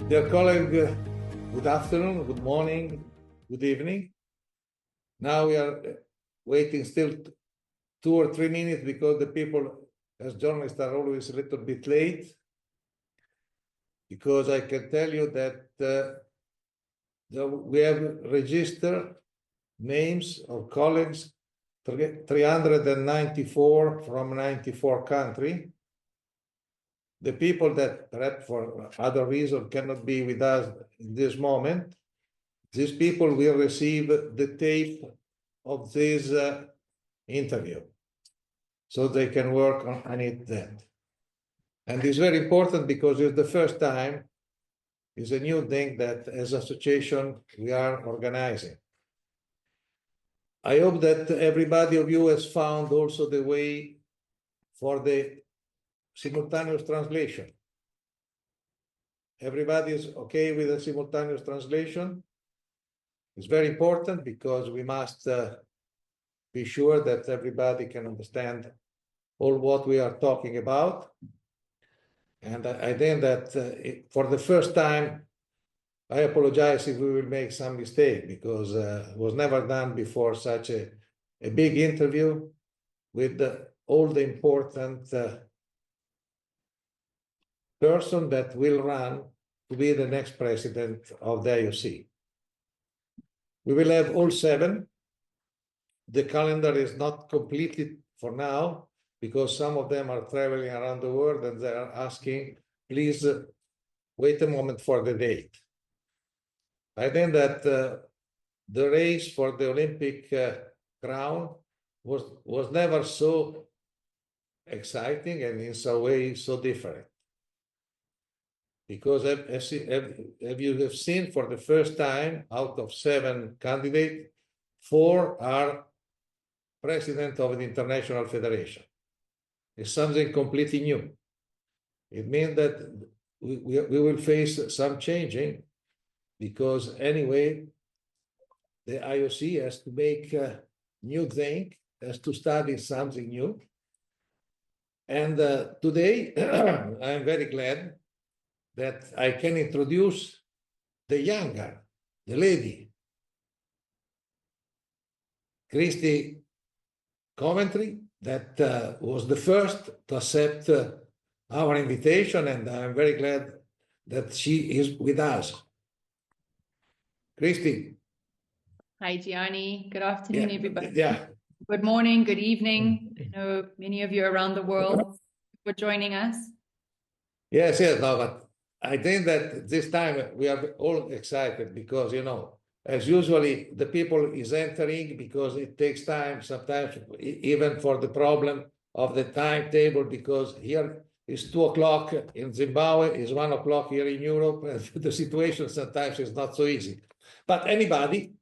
Dear colleague, good afternoon, good morning, good evening. Now we are waiting still 2 or 3 minutes because the people, as journalists, are always a little bit late. Because I can tell you that we have registered names of colleagues, 394 from 94 countries. The people that perhaps for other reasons cannot be with us in this moment, these people will receive the tape of this interview so they can work on it then. And it's very important because it's the first time, it's a new thing that as association we are organizing. I hope that everybody of you has found also the way for the simultaneous translation. Everybody is okay with the simultaneous translation? It's very important because we must be sure that everybody can understand all what we are talking about. And I think that for the first time, I apologize if we will make some mistake because it was never done before such a big interview with all the important person that will run to be the next president of the IOC. We will have all 7. The calendar is not completed for now because some of them are traveling around the world and they are asking, please wait a moment for the date. I think that the race for the Olympic crown was never so exciting and in some way so different. Because as you have seen, for the first time, out of 7 candidates, 4 are president of an international federation. It's something completely new. It means that we will face some changing because anyway, the IOC has to make a new thing, has to study something new. And today, I'm very glad that I can introduce the younger, the lady, Kirsty Coventry, that was the first to accept our invitation, and I'm very glad that she is with us. Kirsty. Hi, Gianni. Good afternoon, everybody. Yeah. Good morning, good evening. I know many of you around the world for joining us. Yes, no, but I think that this time we are all excited because, as usually the people is entering because it takes time sometimes even for the problem of the timetable because here is 2 o'clock in Zimbabwe, is 1 o'clock here in Europe, and the situation sometimes is not so easy. But anybody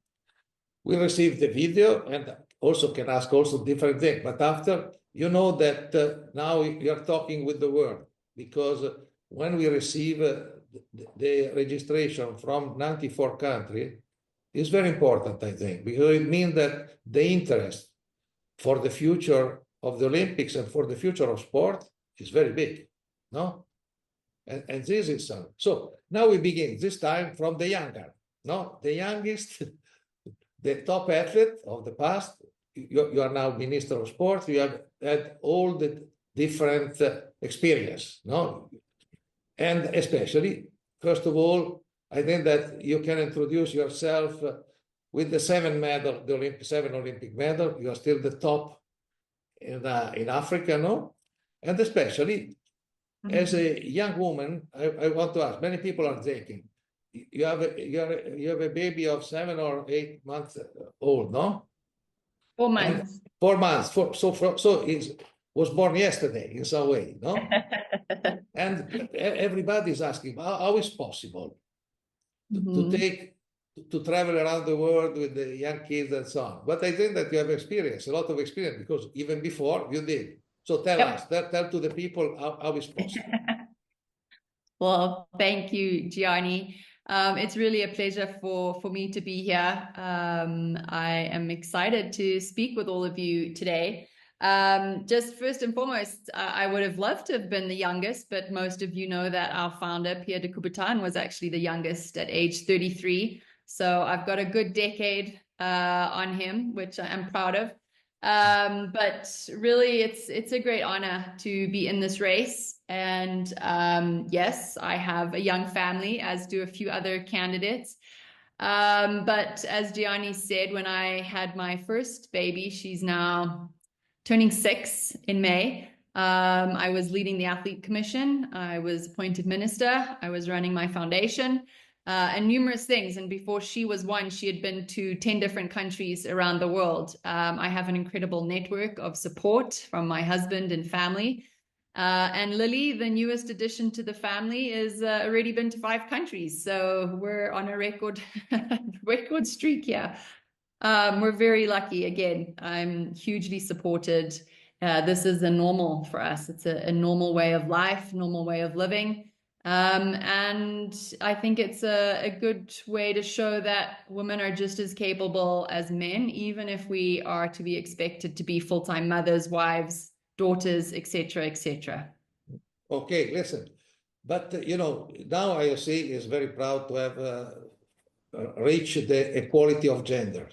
will receive the video and also can ask also different things. But after, you know that now you're talking with the world because when we receive the registration from 94 countries, it's very important, I think, because it means that the interest for the future of the Olympics and for the future of sport is very big, no? And this is something. So now we begin, this time from the younger, no? The youngest, the top athlete of the past. You are now Minister of Sport. You have had all the different experience, no? And especially, first of all, I think that you can introduce yourself with the 7 medal, the 7 Olympic medal. You are still the top in Africa, no? And especially as a young woman, I want to ask. Many people are thinking, you have a baby of 7 or 8 months old, no? 4 months. 4 months. So he was born yesterday in some way, no? And everybody is asking, how is possible to travel around the world with the young kids and so on? But I think that you have experience, a lot of experience, because even before you did. So tell us, tell to the people how it's possible. Well, thank you, Gianni. It's really a pleasure for me to be here. I am excited to speak with all of you today. Just first and foremost, I would have loved to have been the youngest, but most of you know that our founder, Pierre de Coubertin, was actually the youngest at age 33. So I've got a good decade on him, which I am proud of. But really, it's a great honor to be in this race. And yes, I have a young family, as do a few other candidates. But as Gianni said, when I had my first baby, she's now turning 6 in May. I was leading the Athlete Commission. I was appointed minister. I was running my foundation and numerous things. And before she was 1, she had been to 10 different countries around the world. I have an incredible network of support from my husband and family. And Lily, the newest addition to the family, is already been to 5 countries. So we're on a record streak here. We're very lucky. Again, I'm hugely supported. This is a normal for us. It's a normal way of life, normal way of living. And I think it's a good way to show that women are just as capable as men, even if we are to be expected to be full-time mothers, wives, daughters, etc., etc. Okay, listen, but now IOC is very proud to have reached the equality of gender.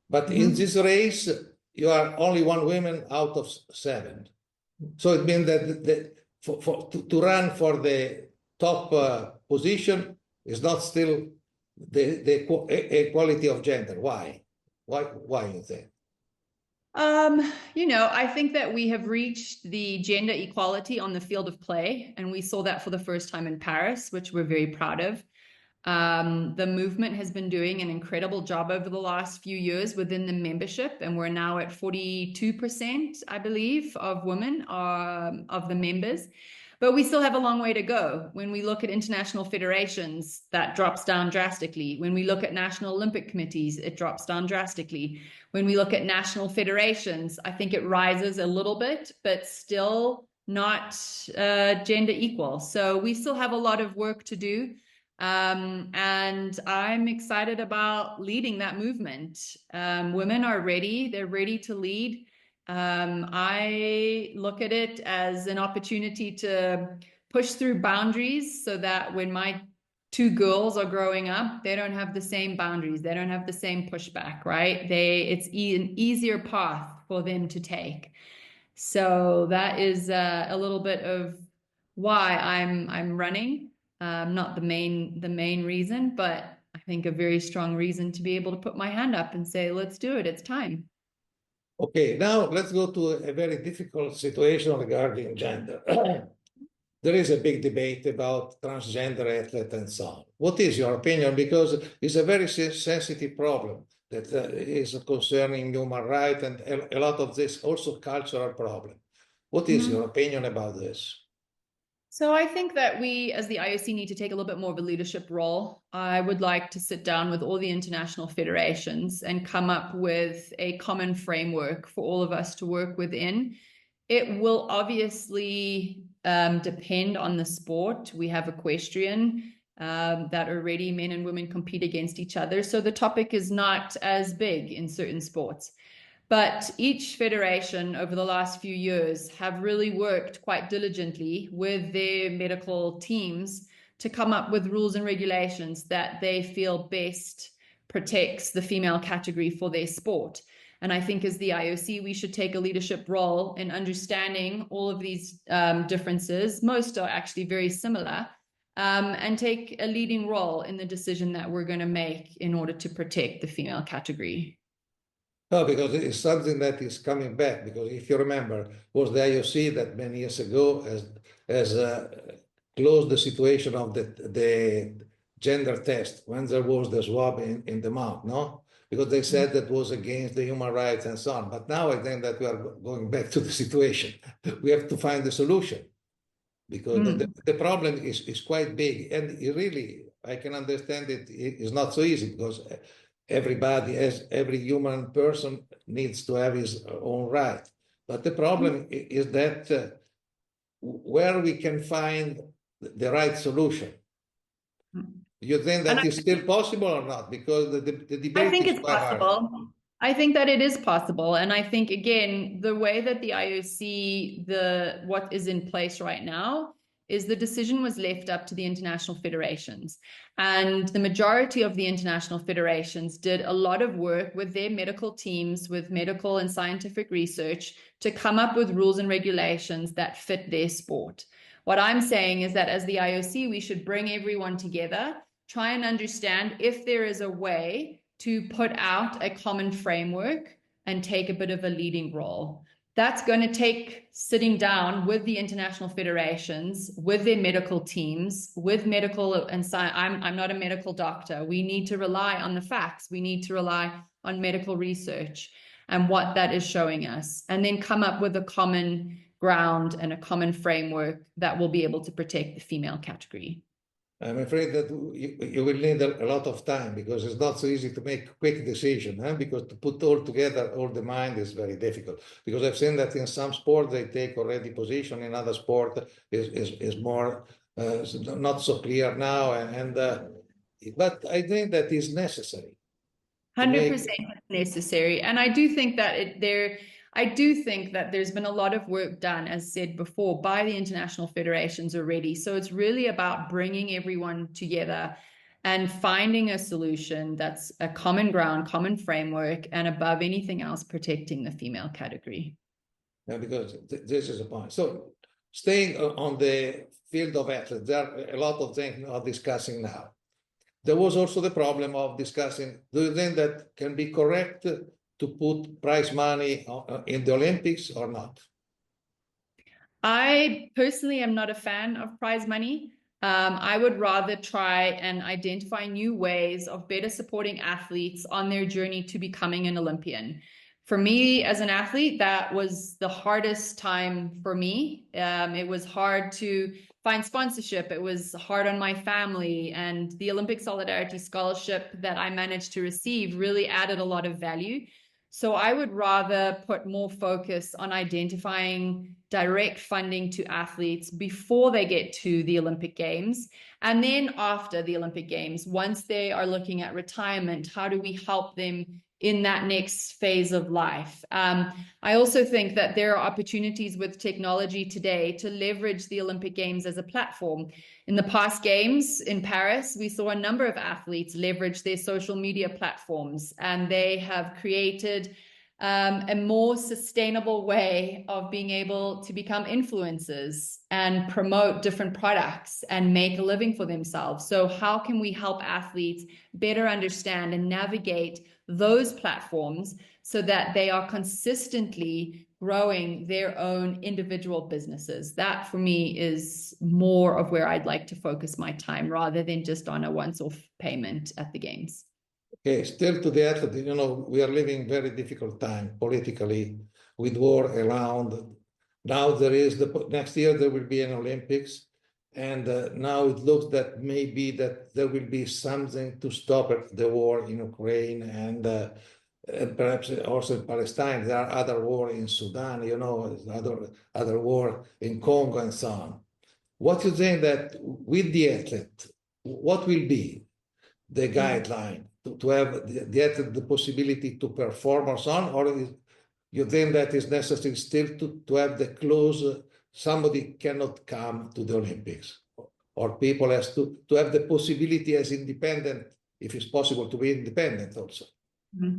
But in this race, you are only 1 woman out of 7. So it means that to run for the top position is not still the equality of gender. Why? Why you think? I think that we have reached the gender equality on the field of play, and we saw that for the first time in Paris, which we're very proud of. The movement has been doing an incredible job over the last few years within the membership, and we're now at 42%, I believe, of women of the members. But we still have a long way to go. When we look at international federations, that drops down drastically. When we look at national Olympic committees, it drops down drastically. When we look at national federations, I think it rises a little bit, but still not gender equal. So we still have a lot of work to do. And I'm excited about leading that movement. Women are ready. They're ready to lead. I look at it as an opportunity to push through boundaries so that when my 2 girls are growing up, they don't have the same boundaries. They don't have the same pushback, right? It's an easier path for them to take. So that is a little bit of why I'm running. Not the main reason, but I think a very strong reason to be able to put my hand up and say, let's do it. It's time. Okay, now let's go to a very difficult situation regarding gender. There is a big debate about transgender athletes and so on. What is your opinion? Because it's a very sensitive problem that is concerning human rights and a lot of this also cultural problem. What is your opinion about this? So I think that we, as the IOC, need to take a little bit more of a leadership role. I would like to sit down with all the international federations and come up with a common framework for all of us to work within. It will obviously depend on the sport. We have equestrian that already men and women compete against each other. So the topic is not as big in certain sports. But each federation over the last few years have really worked quite diligently with their medical teams to come up with rules and regulations that they feel best protects the female category for their sport. And I think as the IOC, we should take a leadership role in understanding all of these differences. Most are actually very similar, and take a leading role in the decision that we're going to make in order to protect the female category. No, because it's something that is coming back. Because if you remember, was the IOC that many years ago has closed the situation of the gender test when there was the swab in the mouth, no? Because they said that was against the human rights and so on. But now I think that we are going back to the situation. We have to find a solution because the problem is quite big. And it really, I can understand it is not so easy because every human person needs to have his own right. But the problem is that where we can find the right solution. You think that is still possible or not? Because the debate I think is it's quite possible. hard. I think that it is possible. And I think, again, the way that the IOC, what is in place right now, is the decision was left up to the international federations. And the majority of the international federations did a lot of work with their medical teams, with medical and scientific research, to come up with rules and regulations that fit their sport. What I'm saying is that as the IOC, we should bring everyone together, try and understand if there is a way to put out a common framework and take a bit of a leading role. That's going to take sitting down with the international federations, with their medical teams, with medical and science. I'm not a medical doctor. We need to rely on the facts. We need to rely on medical research and what that is showing us, and then come up with a common ground and a common framework that will be able to protect the female category. I'm afraid that you will need a lot of time, because it's not so easy to make quick decision, because to put all together, all the mind is very difficult. Because I've seen that in some sports they take already position, in other sport is more not so clear now, but I think that is necessary. 100% necessary. And I do think that there's been a lot of work done, as said before, by the international federations already. So it's really about bringing everyone together and finding a solution that's a common ground, common framework, and above anything else, protecting the female category. Yeah, because this is a point. So staying on the field of athletes, there are a lot of things we are discussing now. There was also the problem of discussing, do you think that can be correct to put prize money in the Olympics or not? I personally am not a fan of prize money. I would rather try and identify new ways of better supporting athletes on their journey to becoming an Olympian. For me, as an athlete, that was the hardest time for me. It was hard to find sponsorship. It was hard on my family, and the Olympic Solidarity Scholarship that I managed to receive really added a lot of value. So I would rather put more focus on identifying direct funding to athletes before they get to the Olympic Games. And then after the Olympic Games, once they are looking at retirement, how do we help them in that next phase of life? I also think that there are opportunities with technology today to leverage the Olympic Games as a platform. In the past games in Paris, we saw a number of athletes leverage their social media platforms, and they have created a more sustainable way of being able to become influencers and promote different products and make a living for themselves. So how can we help athletes better understand and navigate those platforms so that they are consistently growing their own individual businesses? That for me is more of where I'd like to focus my time, rather than just on a once-off payment at the games. Okay, still to the athlete, we are living very difficult time politically, with war around. Now next year there will be an Olympics, and now it looks that maybe that there will be something to stop the war in Ukraine, and perhaps also in Palestine. There are other wars in Sudan, other war in Congo and so on. What do you think that with the athlete, what will be the guideline to have the athlete the possibility to perform or so on? Or you think that is necessary still to have the clause, somebody cannot come to the Olympics, or people has to have the possibility as independent, if it's possible to be independent also? Mm-hmm.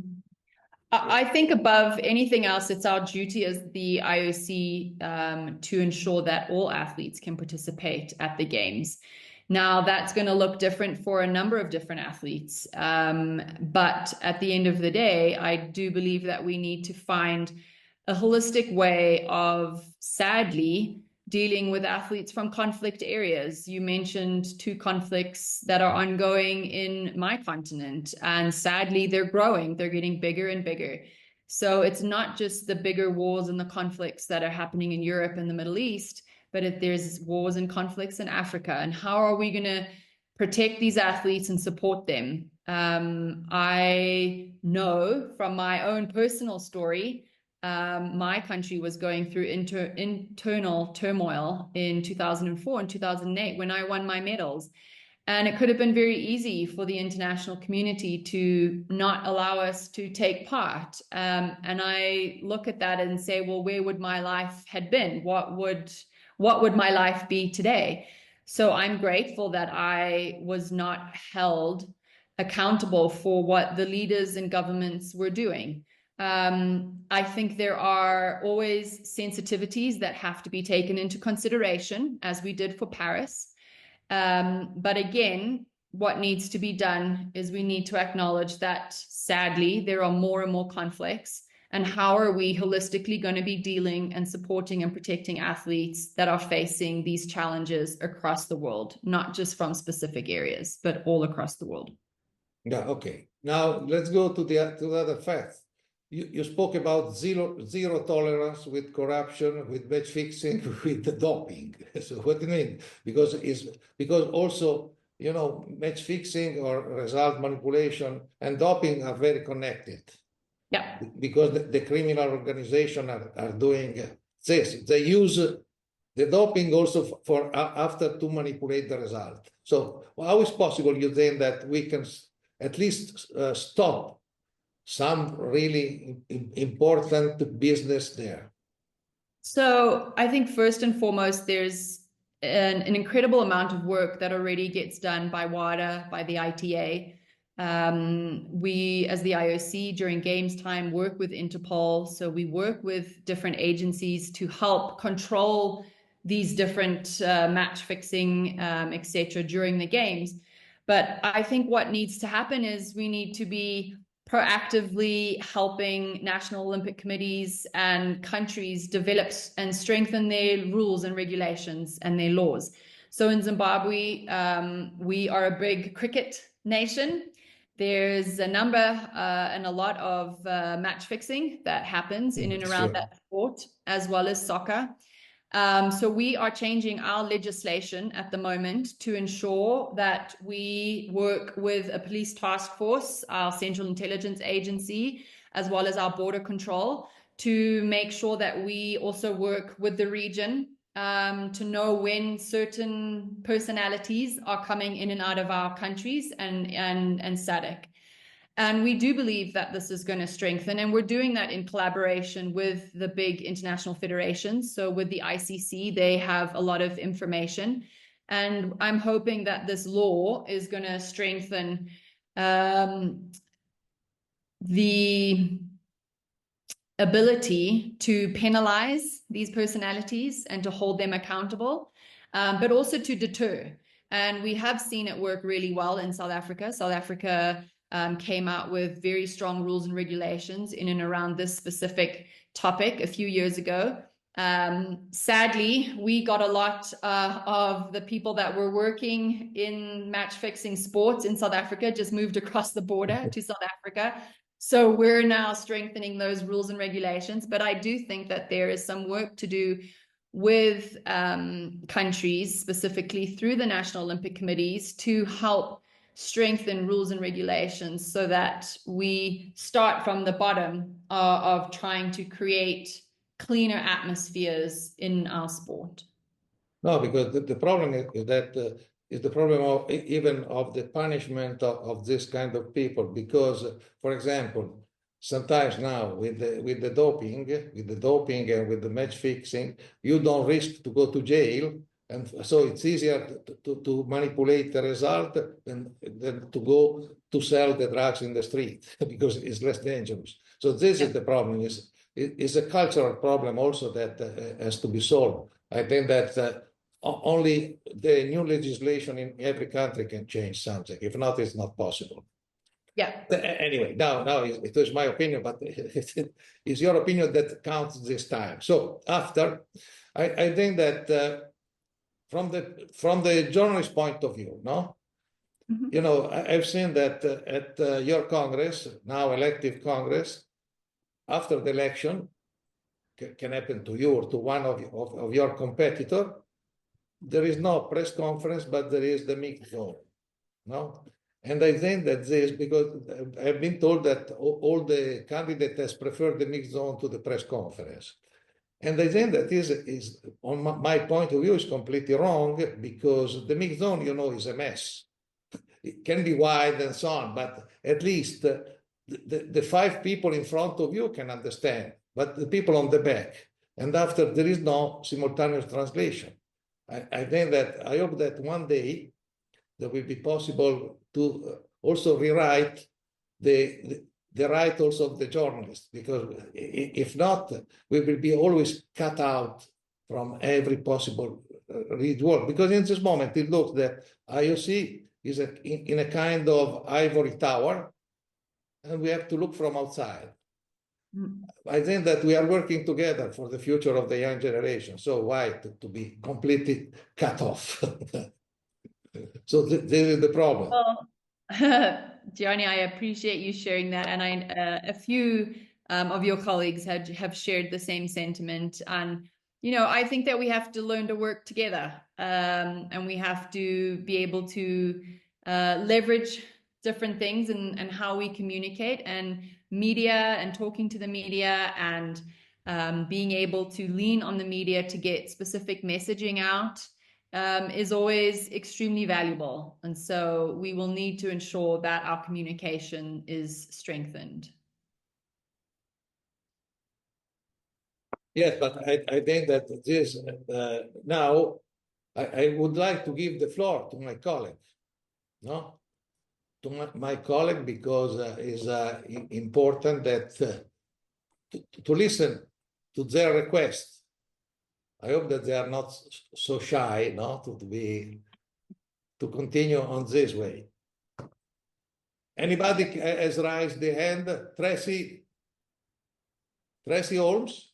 I think above anything else, it's our duty as the IOC to ensure that all athletes can participate at the games. Now, that's going to look different for a number of different athletes. But at the end of the day, I do believe that we need to find a holistic way of, sadly, dealing with athletes from conflict areas. You mentioned 2 conflicts that are ongoing in my continent, and sadly, they're growing. They're getting bigger and bigger. So it's not just the bigger wars and the conflicts that are happening in Europe and the Middle East, but there's wars and conflicts in Africa. And how are we going to protect these athletes and support them? I know from my own personal story, my country was going through internal turmoil in 2004 and 2008 when I won my medals. And it could have been very easy for the international community to not allow us to take part. And I look at that and say, well, where would my life had been? What would my life be today? So I'm grateful that I was not held accountable for what the leaders and governments were doing. I think there are always sensitivities that have to be taken into consideration, as we did for Paris. But again, what needs to be done is we need to acknowledge that sadly, there are more and more conflicts. And how are we holistically going to be dealing and supporting and protecting athletes that are facing these challenges across the world, not just from specific areas, but all across the world? Yeah, okay. Now let's go to the other facts. You spoke about zero tolerance with corruption, with match fixing, with the doping. So what do you mean? Because also, you know, match fixing or result manipulation and doping are very connected. Yeah. Because the criminal organization are doing this. They use the doping also for after to manipulate the result. So how is possible, you think, that we can at least stop some really important business there? So I think first and foremost, there's an incredible amount of work that already gets done by WADA, by the ITA. We, as the IOC, during games time, work with Interpol. So we work with different agencies to help control these different match fixing, etc., during the games. But I think what needs to happen is we need to be proactively helping national Olympic committees and countries develop and strengthen their rules and regulations and their laws. So in Zimbabwe, we are a big cricket nation. There's a number and a lot of match fixing that happens in and around that sport, as well as soccer. So we are changing our legislation at the moment to ensure that we work with a police task force, our Central Intelligence Agency, as well as our border control, to make sure that we also work with the region to know when certain personalities are coming in and out of our countries and SADC. And we do believe that this is going to strengthen, and we're doing that in collaboration with the big international federations. So with the ICC, they have a lot of information, and I'm hoping that this law is going to strengthen the ability to penalize these personalities and to hold them accountable, but also to deter. And we have seen it work really well in South Africa. South Africa came out with very strong rules and regulations in and around this specific topic a few years ago. Sadly, we got a lot of the people that were working in match fixing sports in South Africa just moved across the border to South Africa. So we're now strengthening those rules and regulations. But I do think that there is some work to do with countries, specifically through the National Olympic Committees, to help strengthen rules and regulations so that we start from the bottom of trying to create cleaner atmospheres in our sport. No, because the problem is that is the problem of even of the punishment of this kind of people. Because, for example, sometimes now with the doping and with the match fixing, you don't risk to go to jail. And so it's easier to manipulate the result than to go to sell the drugs in the street because it's less dangerous. So this is the problem. It's a cultural problem also that has to be solved. I think that only the new legislation in every country can change something. If not, it's not possible. Yeah. Anyway, now it was my opinion, but it's your opinion that counts this time. So after, I think that from the journalist point of view, no, you know, I've seen that at your Congress, now elective Congress, after the election, can happen to you or to one of your competitor, there is no press conference, but there is the mixed zone, no? And I think that this, because I've been told that all the candidates has preferred the mixed zone to the press conference. And I think that is on my point of view, is completely wrong, because the mixed zone, you know, is a mess. it can be wide and so on, but at least the five people in front of you can understand, but the people on the back. And after, there is no simultaneous translation. I think that, I hope that one day there will be possible to also rewrite the right also of the journalists, because if not, we will be always cut out from every possible read world. Because in this moment, it looks that IOC is in a kind of ivory tower, and we have to look from outside. I think that we are working together for the future of the young generation. So why to be completely cut off? So this is the problem. Well, Gianni, I appreciate you sharing that, and a few of your colleagues have shared the same sentiment. And I think that we have to learn to work together, and we have to be able to leverage different things and how we communicate, and media and talking to the media, and being able to lean on the media to get specific messaging out is always extremely valuable. And so we will need to ensure that our communication is strengthened. Yes, but I think that this now I would like to give the floor to my colleague, no? To my colleague, because it's important that to listen to their request. I hope that they are not so shy, no, to continue on this way. Anybody has raised the hand? Tracy Holmes.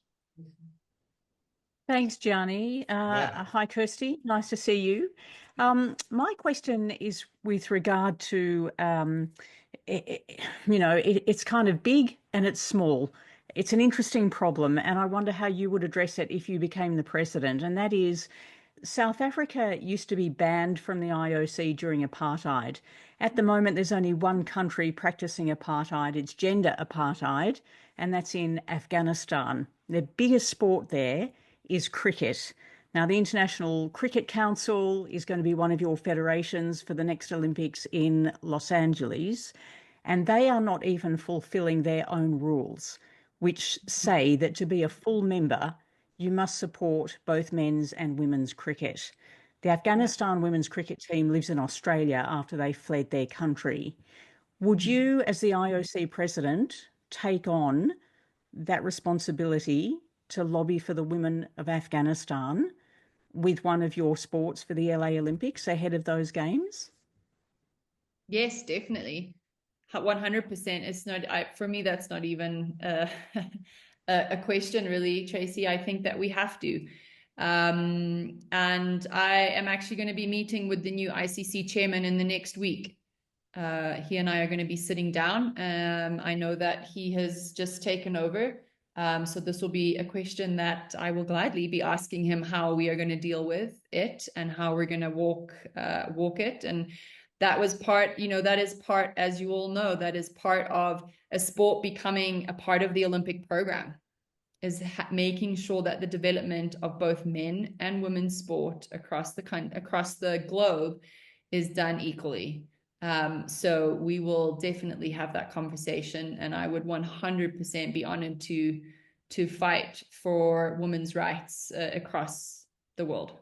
Thanks, Gianni. Yeah. Hi, Kirsty. Nice to see you. My question is with regard to, it's kind of big and it's small. It's an interesting problem, and I wonder how you would address it if you became the president. And that is, South Africa used to be banned from the IOC during apartheid. At the moment, there's only one country practicing apartheid. It's gender apartheid, and that's in Afghanistan. The biggest sport there is cricket. Now, the International Cricket Council is going to be one of your federations for the next Olympics in Los Angeles, and they are not even fulfilling their own rules, which say that to be a full member, you must support both men's and women's cricket. The Afghanistan women's cricket team lives in Australia after they fled their country. Would you, as the IOC president, take on that responsibility to lobby for the women of Afghanistan with one of your sports for the LA Olympics ahead of those games? Yes, definitely. 100%. It's not, for me, that's not even a question, really, Tracy. I think that we have to. And I am actually going to be meeting with the new ICC chairman in the next week. He and I are going to be sitting down. I know that he has just taken over. So this will be a question that I will gladly be asking him, how we are going to deal with it and how we're going to walk it. And that was part, that is part, as you all know, that is part of a sport becoming a part of the Olympic program, is making sure that the development of both men and women's sport across the globe is done equally. So we will definitely have that conversation, and I would 100% be honored to fight for women's rights across the world.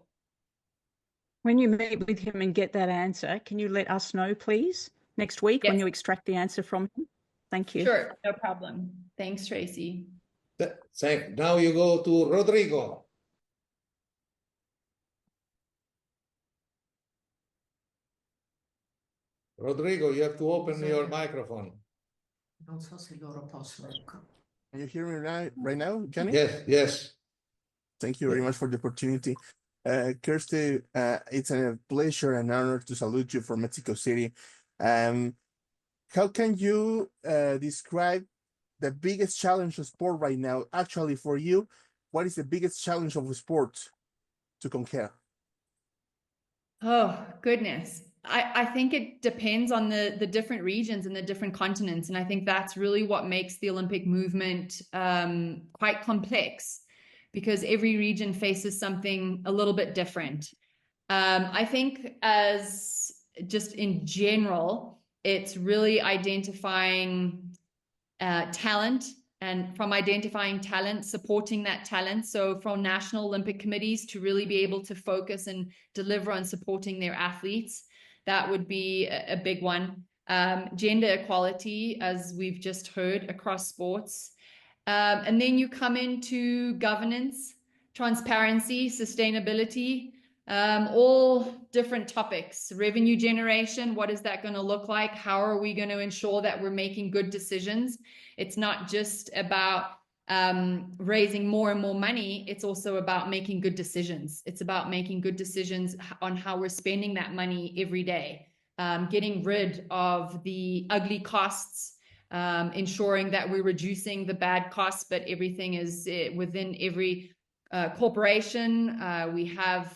When you meet with him and get that answer, can you let us know, please, next week? Yes. When you extract the answer from him? Thank you. Sure, no problem. Thanks, Tracy. Now you go to Rodrigo. Rodrigo, you have to open your microphone. Non so se loro possono. Can you hear me right now, Gianni? Yes. Thank you very much for the opportunity. Kirsty, it's a pleasure and honor to salute you from Mexico City. How can you describe the biggest challenge of sport right now? Actually, for you, what is the biggest challenge of sport to conquer? Oh, goodness. I think it depends on the different regions and the different continents. And I think that's really what makes the Olympic movement quite complex, because every region faces something a little bit different. I think as just in general, it's really identifying talent, and from identifying talent, supporting that talent. So from National Olympic Committees to really be able to focus and deliver on supporting their athletes, that would be a big one. Gender equality, as we've just heard, across sports. And then you come into governance, transparency, sustainability, all different topics. Revenue generation, what is that going to look like? How are we going to ensure that we're making good decisions? It's not just about raising more and more money. It's also about making good decisions. It's about making good decisions on how we're spending that money every day, getting rid of the ugly costs, ensuring that we're reducing the bad costs, but everything is within every corporation. We have,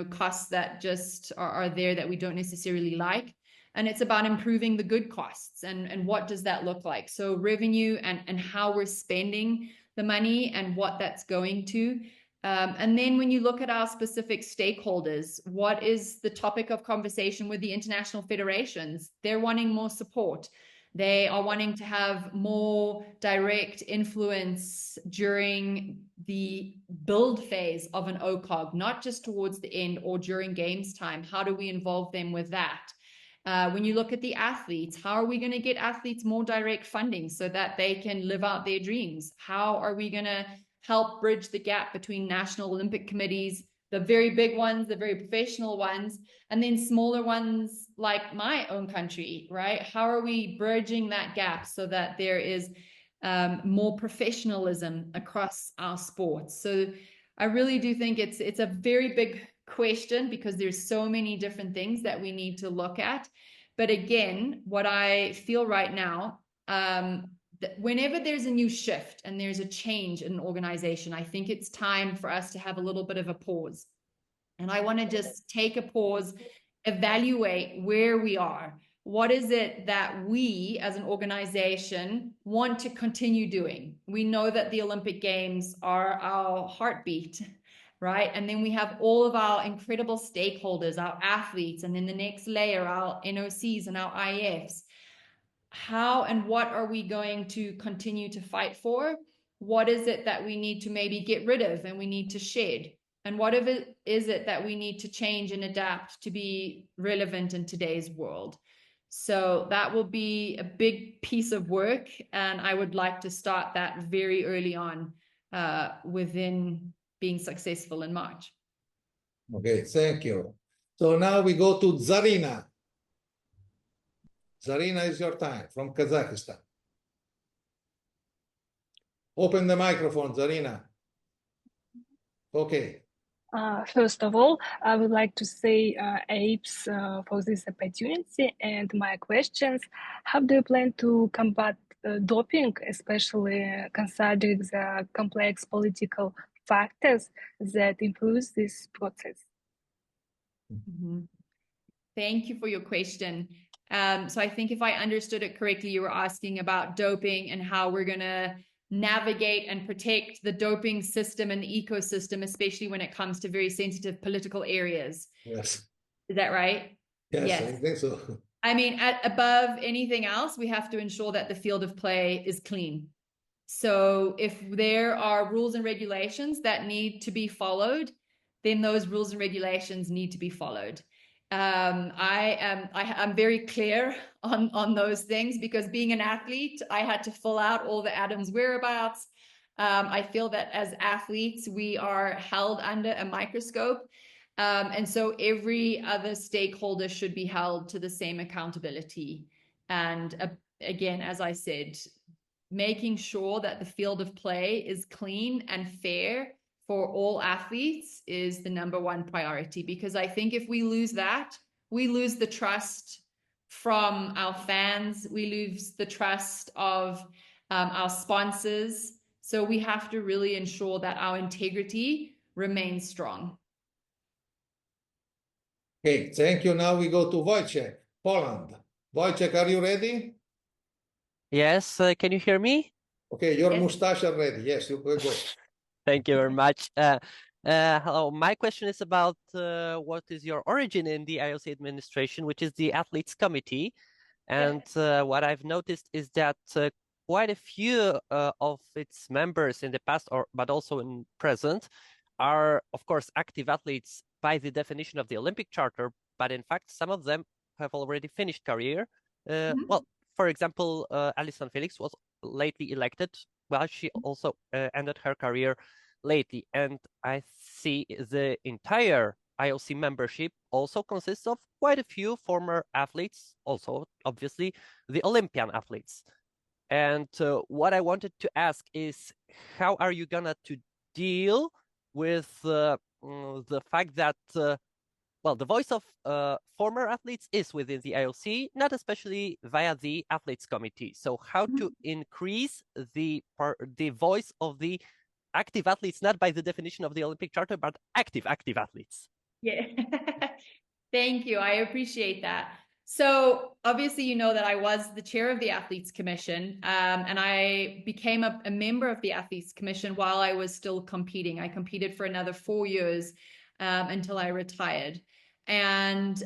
costs that just are there that we don't necessarily like. And it's about improving the good costs. And what does that look like? So revenue and how we're spending the money and what that's going to. And then when you look at our specific stakeholders, what is the topic of conversation with the international federations? They're wanting more support. They are wanting to have more direct influence during the build phase of an OCOG, not just towards the end or during games time. How do we involve them with that? When you look at the athletes, how are we going to get athletes more direct funding so that they can live out their dreams? How are we going to help bridge the gap between National Olympic Committees, the very big ones, the very professional ones, and then smaller ones like my own country, right? How are we bridging that gap so that there is more professionalism across our sports? So I really do think it's a very big question, because there's so many different things that we need to look at. But again, what I feel right now, whenever there's a new shift and there's a change in an organization, I think it's time for us to have a little bit of a pause. And I want to just take a pause, evaluate where we are. What is it that we as an organization want to continue doing? We know that the Olympic Games are our heartbeat, right? And then we have all of our incredible stakeholders, our athletes, and then the next layer, our NOCs and our IFs. How and what are we going to continue to fight for? What is it that we need to maybe get rid of and we need to shed? And what is it that we need to change and adapt to be relevant in today's world? So that will be a big piece of work. And I would like to start that very early on within being successful in March. Okay, thank you. So now we go to Zarina. Zarina, is your time from Kazakhstan. Open the microphone, Zarina. Okay. First of all, I would like to say apes for this opportunity, and my questions: how do you plan to combat doping, especially considering the complex political factors that influence this process? Thank you for your question. So I think if I understood it correctly, you were asking about doping and how we're going to navigate and protect the doping system and the ecosystem, especially when it comes to very sensitive political areas. Yes. Is that right? Yes, I think so. I mean, above anything else, we have to ensure that the field of play is clean. So if there are rules and regulations that need to be followed, then those rules and regulations need to be followed. I'm very clear on those things, because being an athlete, I had to fill out all the Adam's whereabouts. I feel that as athletes, we are held under a microscope. And so every other stakeholder should be held to the same accountability. And again, as I said, making sure that the field of play is clean and fair for all athletes is the #1 priority, because I think if we lose that, we lose the trust from our fans, we lose the trust of our sponsors. So we have to really ensure that our integrity remains strong. Okay, thank you. Now we go to Wojciech, Poland. Wojciech, are you ready? Yes, can you hear me? Okay, your Yes. mustache are ready. Yes, you can go. Thank you very much. Hello. My question is about what is your origin in the IOC administration, which is the Athletes Committee. And what I've noticed is that quite a few of its members in the past, but also in present, are, of course, active athletes by the definition of the Olympic Charter. But in fact, some of them have already finished career. Well, for example, Alison Felix was lately elected. Well, she also ended her career lately. And I see the entire IOC membership also consists of quite a few former athletes, also obviously the Olympian athletes. And what I wanted to ask is, how are you gonna to deal with the fact that well, the voice of former athletes is within the IOC, not especially via the athletes committee. So how to increase the voice of the active athletes, not by the definition of the Olympic Charter, but active athletes. Yeah. Thank you. I appreciate that. So obviously, you know that I was the chair of the Athletes Commission, and I became a member of the Athletes Commission while I was still competing. I competed for another 4 years until I retired. And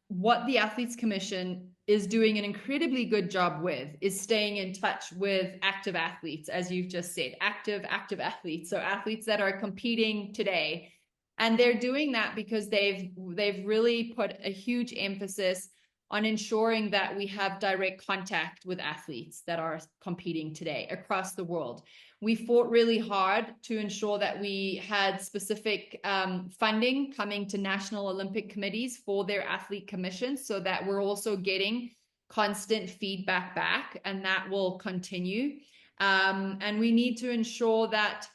what the Athletes Commission is doing an incredibly good job with is staying in touch with active athletes, as you've just said, active athletes. So athletes that are competing today. And they're doing that because they've really put a huge emphasis on ensuring that we have direct contact with athletes that are competing today across the world. We fought really hard to ensure that we had specific funding coming to national Olympic committees for their athlete commissions, so that we're also getting constant feedback back, and that will continue. And we need to ensure that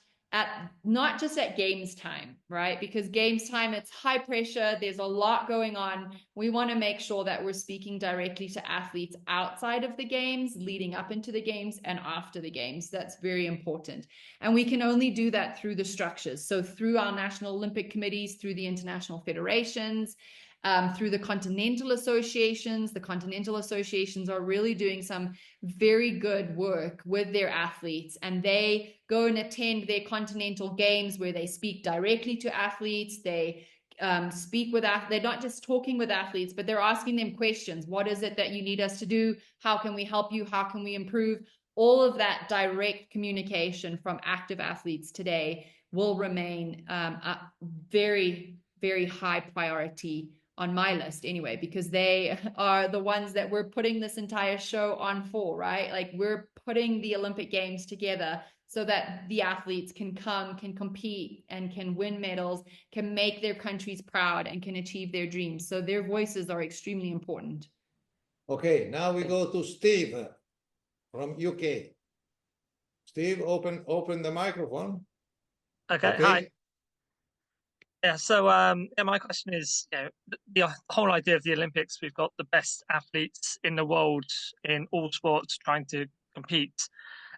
not just at games time, right? Because games time, it's high pressure. There's a lot going on. We want to make sure that we're speaking directly to athletes outside of the games, leading up into the games and after the games. That's very important. And we can only do that through the structures. So through our national Olympic committees, through the international federations, through the continental associations. The continental associations are really doing some very good work with their athletes, and they go and attend their continental games where they speak directly to athletes. They speak with athletes. They're not just talking with athletes, but they're asking them questions. What is it that you need us to do? How can we help you? How can we improve? All of that direct communication from active athletes today will remain a very, very high priority on my list anyway, because they are the ones that we're putting this entire show on for, right? Like, we're putting the Olympic Games together so that the athletes can come, can compete, and can win medals, can make their countries proud, and can achieve their dreams. So their voices are extremely important. Okay, now we go to Steve from UK. Steve, open the microphone. Okay, hi. Yeah, so my question is, the whole idea of the Olympics, we've got the best athletes in the world in all sports trying to compete.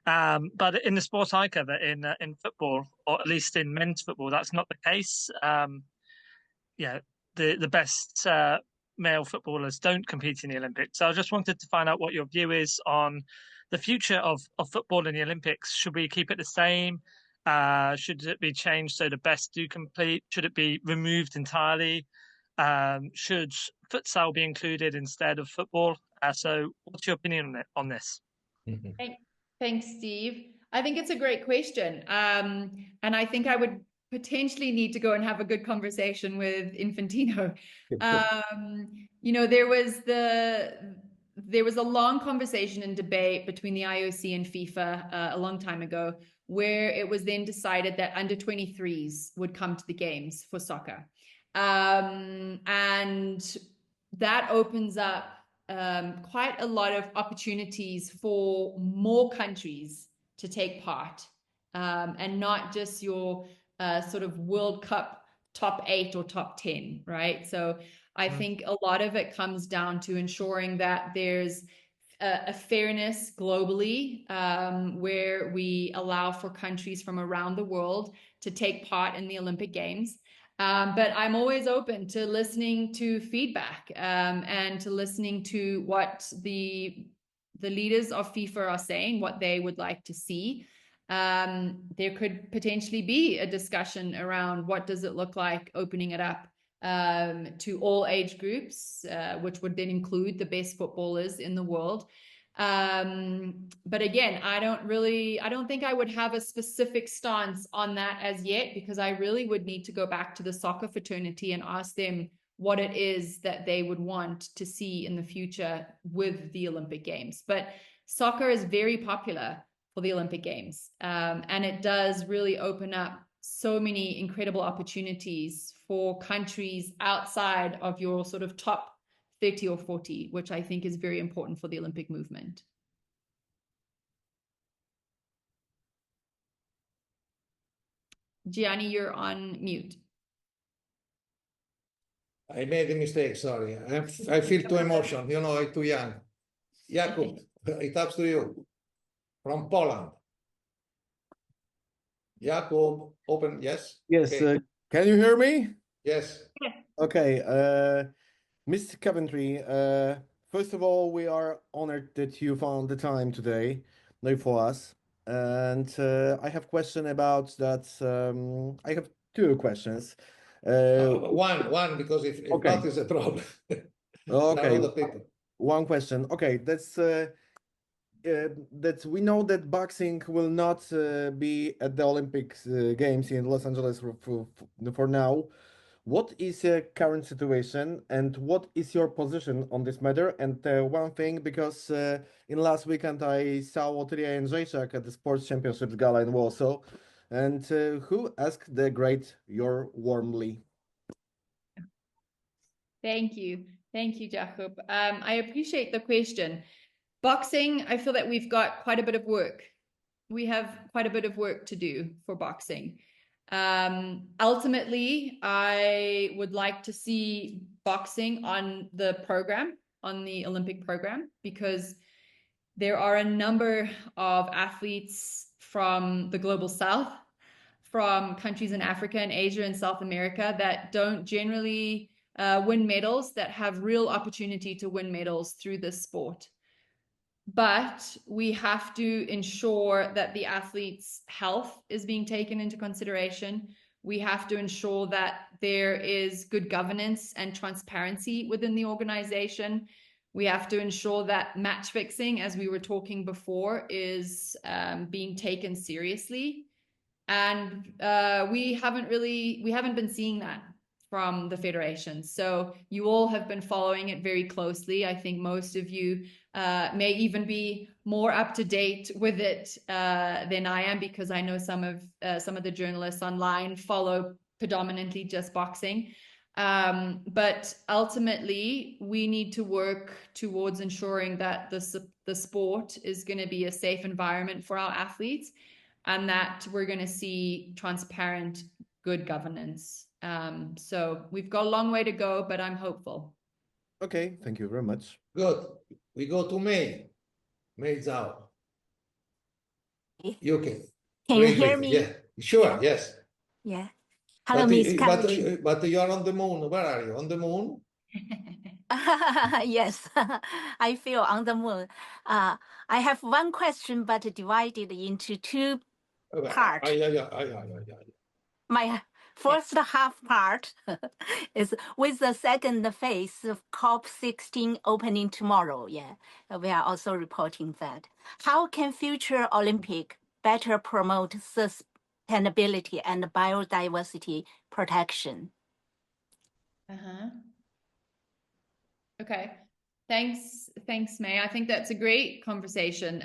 But in the sport I cover, in football, or at least in men's football, that's not the case. The best male footballers don't compete in the Olympics. So I just wanted to find out what your view is on the future of football in the Olympics. Should we keep it the same? Should it be changed so the best do compete? Should it be removed entirely? Should futsal be included instead of football? So what's your opinion on this? Thanks, Steve. I think it's a great question. And I think I would potentially need to go and have a good conversation with Infantino. There was a long conversation and debate between the IOC and FIFA a long time ago, where it was then decided that under 23s would come to the games for soccer. And that opens up quite a lot of opportunities for more countries to take part, and not just your sort of World Cup top 8 or top 10, right? So I think a lot of it comes down to ensuring that there's a fairness globally, where we allow for countries from around the world to take part in the Olympic Games. But I'm always open to listening to feedback, and to listening to what the leaders of FIFA are saying, what they would like to see. there could potentially be a discussion around what does it look like opening it up to all age groups, which would then include the best footballers in the world. But again, I don't think I would have a specific stance on that as yet, because I really would need to go back to the soccer fraternity and ask them what it is that they would want to see in the future with the Olympic Games. But soccer is very popular for the Olympic Games. And it does really open up so many incredible opportunities for countries outside of your sort of top 30 or 40, which I think is very important for the Olympic movement. Gianni, you're on mute. I made a mistake, sorry. I feel too emotional, you know, I'm too young. Jakub, it's up to you. From Poland. Jakub, open, yes? Yes, Okay. can you hear me? Yes. Okay, Mr. Coventry, first of all, we are honored that you found the time today for us. And I have question about that. I have two questions. One, because if Okay. not, is a problem. Okay, Other people. one question. Okay, that's that we know that boxing will not be at the Olympic Games in Los Angeles for now. What is your current situation and what is your position on this matter? And one thing, because in last weekend I saw Otria and Jędrzejczak at the Sports Championships Gala in Warsaw, and who asked the great your warmly? Thank you, Jakub. I appreciate the question. Boxing, I feel that we've got quite a bit of work. We have quite a bit of work to do for boxing. Ultimately, I would like to see boxing on the program, on the Olympic program, because there are a number of athletes from the global south, from countries in Africa and Asia and South America that don't generally win medals, that have real opportunity to win medals through this sport. But we have to ensure that the athletes' health is being taken into consideration. We have to ensure that there is good governance and transparency within the organization. We have to ensure that match fixing, as we were talking before, is being taken seriously. And we haven't been seeing that from the federation. So you all have been following it very closely. I think most of you may even be more up to date with it than I am, because I know some of the journalists online follow predominantly just boxing. But ultimately, we need to work towards ensuring that the sport is going to be a safe environment for our athletes, and that we're going to see transparent, good governance. So we've got a long way to go, but I'm hopeful. Okay, thank you very much. Good. We go to May. May Zhao. You can. Can you hear me? Yeah, sure, yes. Yeah. Hello, Miss Coventry. But you're on the moon. Where are you? On the moon? Yes, I feel on the moon. I have one question, but divided into two parts. My first half part is with the second phase of COP16 opening tomorrow. Yeah, we are also reporting that. How can future Olympic better promote sustainability and biodiversity protection? Okay. Thanks, May. I think that's a great conversation.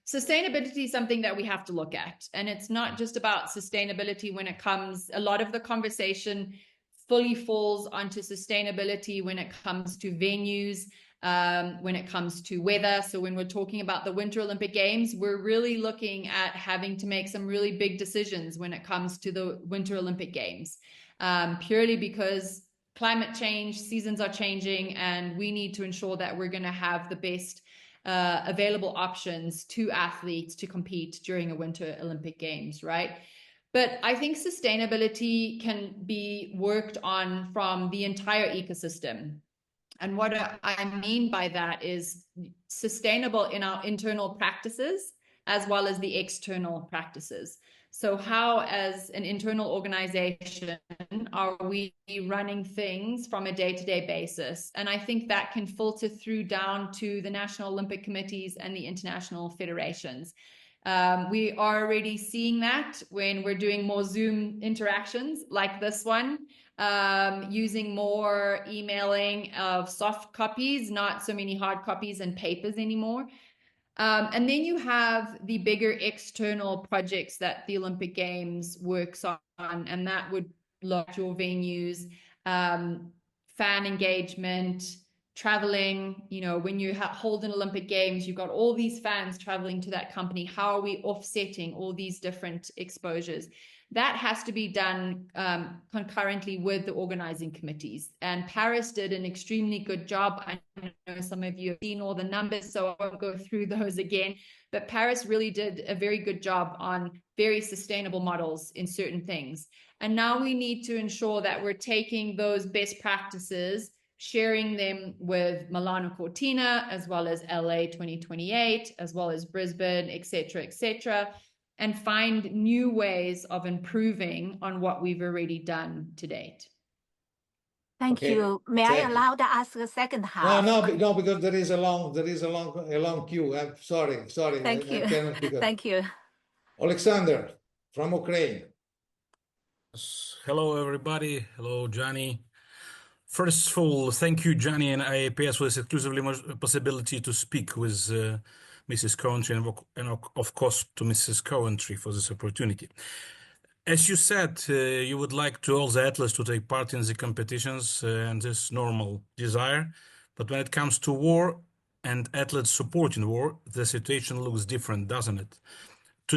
Sustainability is something that we have to look at. And it's not just about sustainability when it comes, a lot of the conversation fully falls onto sustainability when it comes to venues, when it comes to weather. So when we're talking about the Winter Olympic Games, we're really looking at having to make some really big decisions when it comes to the Winter Olympic Games, purely because climate change, seasons are changing, and we need to ensure that we're going to have the best available options to athletes to compete during a Winter Olympic Games, right? But I think sustainability can be worked on from the entire ecosystem. And what I mean by that is sustainable in our internal practices, as well as the external practices. So how, as an internal organization, are we running things from a day-to-day basis? And I think that can filter through down to the national Olympic committees and the international federations. We are already seeing that when we're doing more Zoom interactions like this one, using more emailing of soft copies, not so many hard copies and papers anymore. And then you have the bigger external projects that the Olympic Games works on, and that would look at your venues, fan engagement, traveling. You know, when you hold an Olympic Games, you've got all these fans traveling to that company. How are we offsetting all these different exposures? That has to be done concurrently with the organizing committees. And Paris did an extremely good job. I know some of you have seen all the numbers, so I won't go through those again. But Paris really did a very good job on very sustainable models in certain things. And now we need to ensure that we're taking those best practices, sharing them with Milano Cortina, as well as LA 2028, as well as Brisbane, et cetera, and find new ways of improving on what we've already done to date. Thank you. May I allow to ask a second half? No, because there is a long queue. I'm sorry. Thank you. Thank you. Alexander from Ukraine. Hello, everybody. Hello, Johnny. First of all, thank you, Johnny and IAPS, for this exclusively possibility to speak with Mrs. Coventry and of course to Mrs. Coventry for this opportunity. As you said, you would like to all the athletes to take part in the competitions and this normal desire. But when it comes to war and athletes supporting war, the situation looks different, doesn't it?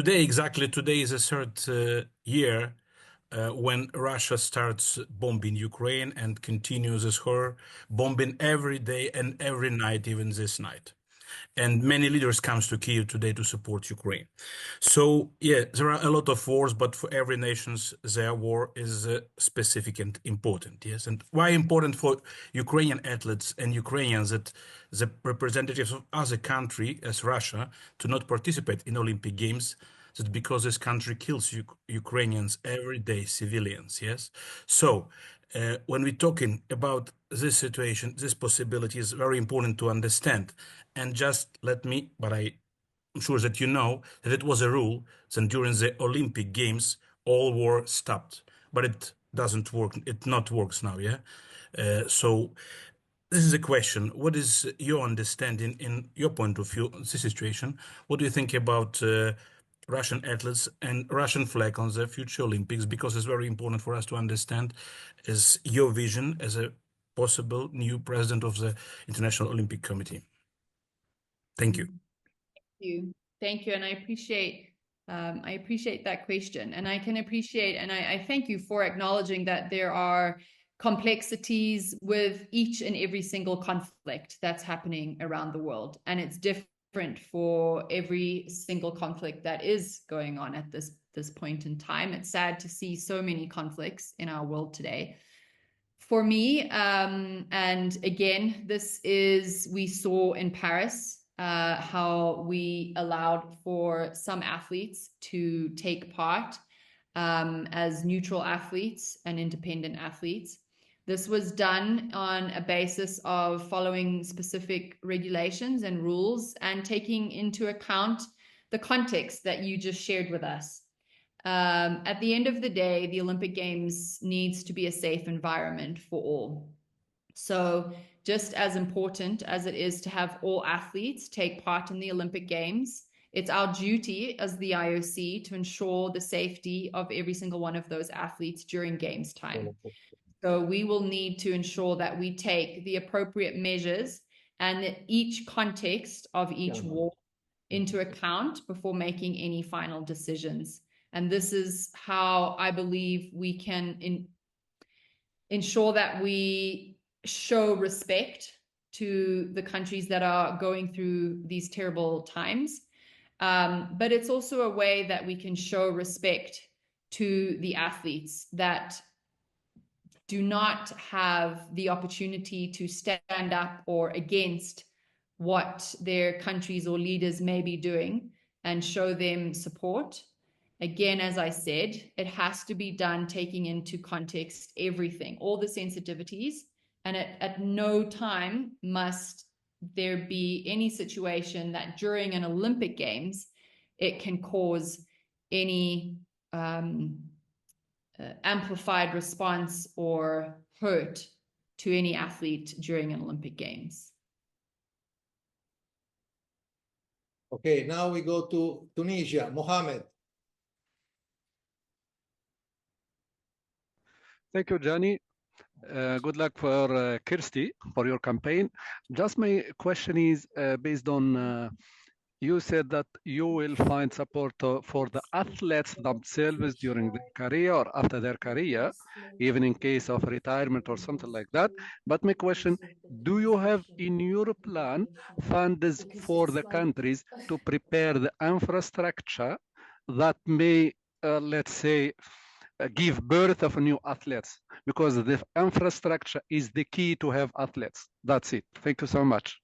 Exactly today is the third year when Russia starts bombing Ukraine and continues this horror, bombing every day and every night, even this night. And many leaders comes to Kyiv today to support Ukraine. So yeah, there are a lot of wars, but for every nation, their war is specific and important. Yes, and why important for Ukrainian athletes and Ukrainians that the representatives of other country as Russia to not participate in Olympic Games? That because this country kills Ukrainians every day, civilians. Yes, so. When we're talking about this situation, this possibility is very important to understand. And just let me, but I'm sure that you know that it was a rule that during the Olympic Games, all war stopped. But it doesn't work. It not works now, yeah? So this is a question. What is your understanding in your point of view on this situation? What do you think about Russian athletes and Russian flag on the future Olympics, because it's very important for us to understand is your vision as a possible new president of the International Olympic Committee. Thank you. Thank you. And I appreciate that question. And I can appreciate, and I thank you for acknowledging that there are complexities with each and every single conflict that's happening around the world. And it's different for every single conflict that is going on at this point in time. It's sad to see so many conflicts in our world today. For me, and again, we saw in Paris how we allowed for some athletes to take part as neutral athletes and independent athletes. This was done on a basis of following specific regulations and rules and taking into account the context that you just shared with us. At the end of the day, the Olympic Games needs to be a safe environment for all. So just as important as it is to have all athletes take part in the Olympic Games, it's our duty as the IOC to ensure the safety of every single one of those athletes during Games time. So we will need to ensure that we take the appropriate measures and each context of each war into account before making any final decisions. And this is how I believe we can ensure that we show respect to the countries that are going through these terrible times. But it's also a way that we can show respect to the athletes that do not have the opportunity to stand up or against what their countries or leaders may be doing, and show them support. Again, as I said, it has to be done taking into context everything, all the sensitivities, and at no time must there be any situation that during an Olympic Games, it can cause any amplified response or hurt to any athlete during an Olympic Games. Okay, now we go to Tunisia. Mohammed. Thank you, Johnny. Good luck for Kirsty for your campaign. Just my question is based on you said that you will find support for the athletes themselves during their career or after their career, even in case of retirement or something like that. But my question, do you have in your plan funds for the countries to prepare the infrastructure that may, let's say, give birth of new athletes? Because the infrastructure is the key to have athletes. That's it. Thank you so much.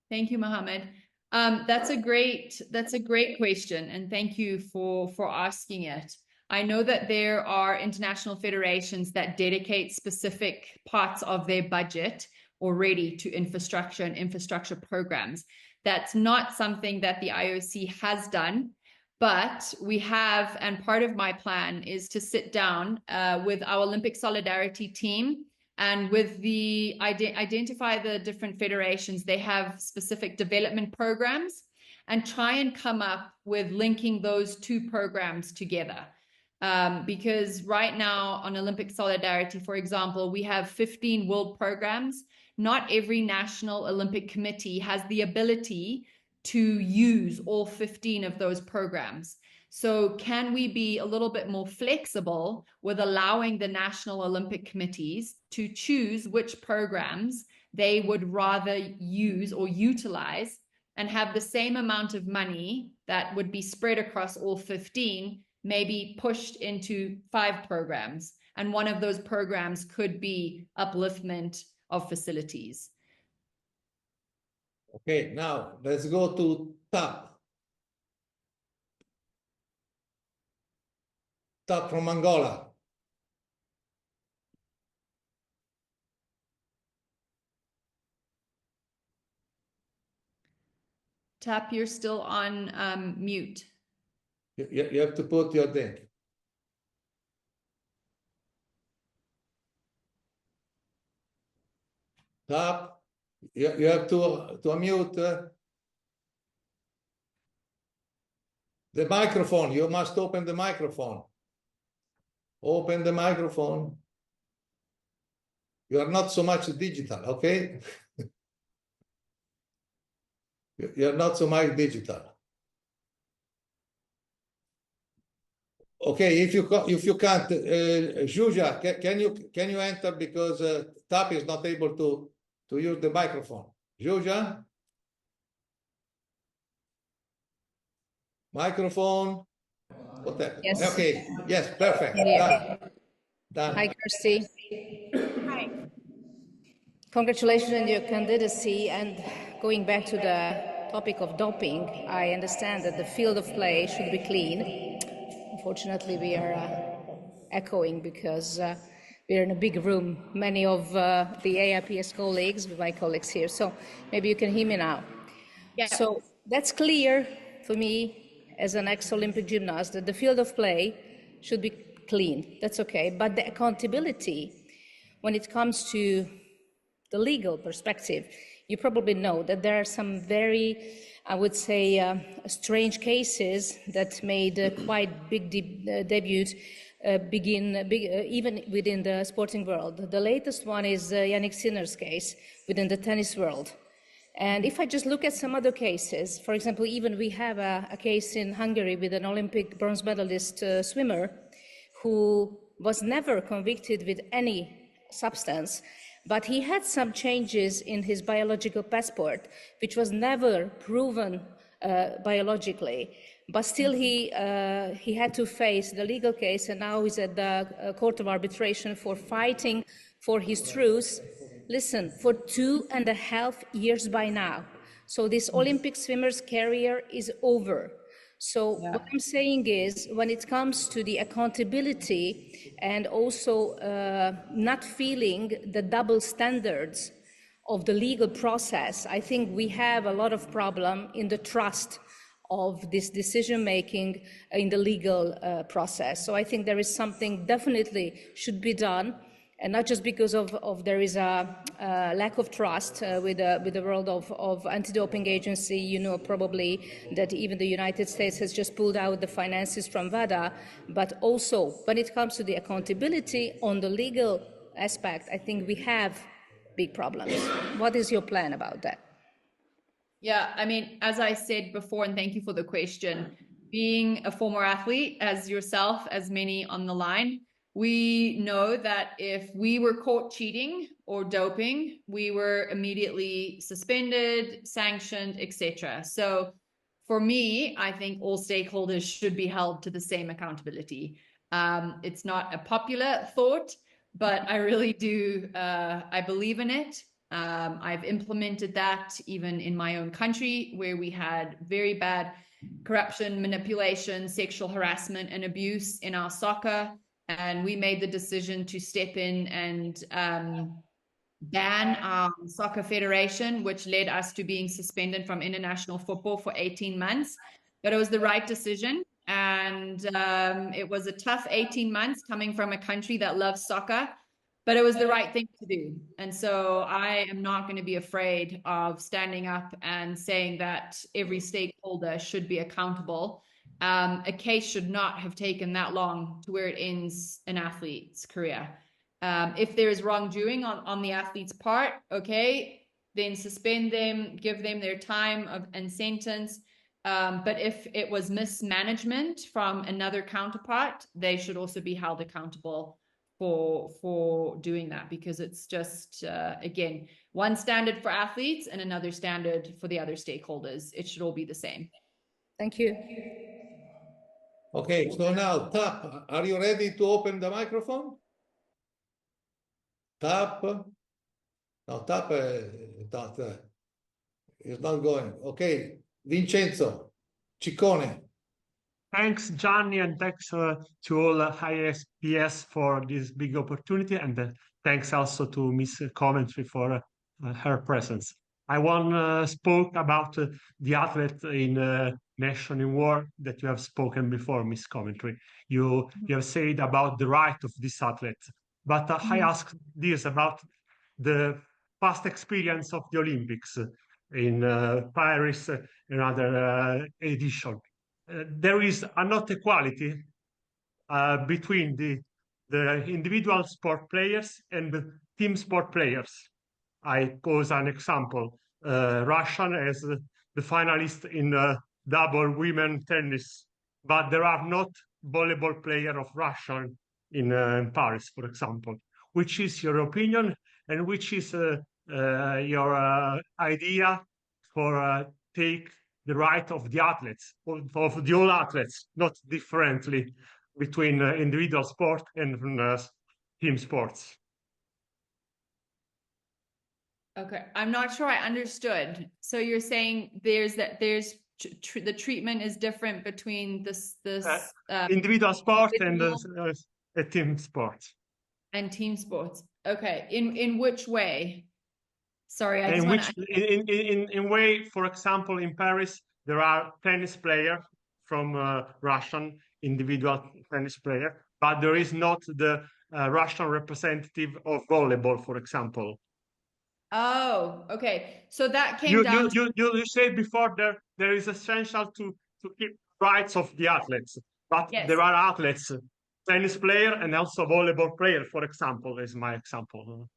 Thank you, Mohammed. That's a great question, and thank you for asking it. I know that there are international federations that dedicate specific parts of their budget already to infrastructure and infrastructure programs. That's not something that the IOC has done, but we have, and part of my plan is to sit down with our Olympic Solidarity team and with the identify the different federations. They have specific development programs, and try and come up with linking those two programs together. Because right now on Olympic Solidarity, for example, we have 15 world programs. Not every national Olympic committee has the ability to use all 15 of those programs. So can we be a little bit more flexible with allowing the national Olympic committees to choose which programs they would rather use or utilize, and have the same amount of money that would be spread across all 15, maybe pushed into 5 programs. And one of those programs could be upliftment of facilities. Okay, now let's go to TAP. TAP from Angola. TAP, you're still on mute. You have to put your thing. TAP, you have to unmute the microphone. You must open the microphone. Open the microphone. You are not so much digital, okay? You are not so much digital. Okay, if you can't, Juja, can you enter, because TAP is not able to use the microphone. Juja, microphone. What happened? Yes. Okay. Yes. Perfect. Yeah. Done. Hi, Kirsty. Hi. Congratulations on your candidacy. And going back to the topic of doping, I understand that the field of play should be clean. Unfortunately, we are echoing because we're in a big room. Many of the AIPS colleagues, my colleagues here. So maybe you can hear me now. Yeah. So that's clear for me as an ex-Olympic gymnast, that the field of play should be clean. That's okay. But the accountability, when it comes to the legal perspective, you probably know that there are some very, I would say, strange cases that made quite big debut even within the sporting world. The latest one is Yannick Sinner's case within the tennis world. And if I just look at some other cases, for example, even we have a case in Hungary with an Olympic bronze medalist swimmer who was never convicted with any substance, but he had some changes in his biological passport, which was never proven biologically. But still he had to face the legal case, and now he's at the Court of Arbitration for fighting for his truth. Listen, for 2.5 years by now. So this Olympic swimmer's career is over. So what I'm saying is, when it comes to the accountability and also not feeling the double standards of the legal process, I think we have a lot of problem in the trust of this decision making in the legal process. So I think there is something definitely should be done, and not just because of there is a lack of trust with the world of anti-doping agency. You know probably that even the United States has just pulled out the finances from WADA, but also when it comes to the accountability on the legal aspect, I think we have big problems. What is your plan about that? Yeah, I mean, as I said before, and thank you for the question, being a former athlete, as yourself, as many on the line, we know that if we were caught cheating or doping, we were immediately suspended, sanctioned, etc. So for me, I think all stakeholders should be held to the same accountability. It's not a popular thought, but I really do, I believe in it. I've implemented that even in my own country, where we had very bad corruption, manipulation, sexual harassment, and abuse in our soccer. And we made the decision to step in and ban our soccer federation, which led us to being suspended from international football for 18 months. But it was the right decision. And it was a tough 18 months coming from a country that loves soccer, but it was the right thing to do. And so I am not going to be afraid of standing up and saying that every stakeholder should be accountable. A case should not have taken that long to where it ends an athlete's career. If there is wrongdoing on the athlete's part, okay, then suspend them, give them their time and sentence. But if it was mismanagement from another counterpart, they should also be held accountable for doing that, because it's just, again, one standard for athletes and another standard for the other stakeholders. It should all be the same. Thank you. Okay, so now, Tap, are you ready to open the microphone? Tap? No, Tap is not going. Okay, Vincenzo, Ciccone. Thanks, Gianni, and thanks to all ISPS for this big opportunity, and thanks also to Miss Coventry for her presence. I spoke about the athlete in Nation in War that you have spoken before, Miss Coventry. You have said about the right of this athlete, but I asked this about the past experience of the Olympics in Paris, another edition. There is a not equality between the individual sport players and the team sport players. I pose an example. Russian as the finalist in double women tennis, but there are not volleyball player of Russian in Paris, for example. Which is your opinion, and which is your idea for take the right of the athletes, of the all athletes, not differently between individual sport and team sports? Okay, I'm not sure I understood. So you're saying the treatment is different between this individual sport and team sports. And team sports. Okay, in which way? Sorry, I just in want which in way, for example, in Paris there are tennis players from Russian individual tennis player, but there is not the Russian representative of volleyball, for example. Oh, okay. So that came down. You said before there is essential to keep rights of the athletes, but Yes. there are athletes, tennis player and also volleyball player, for example, is my example.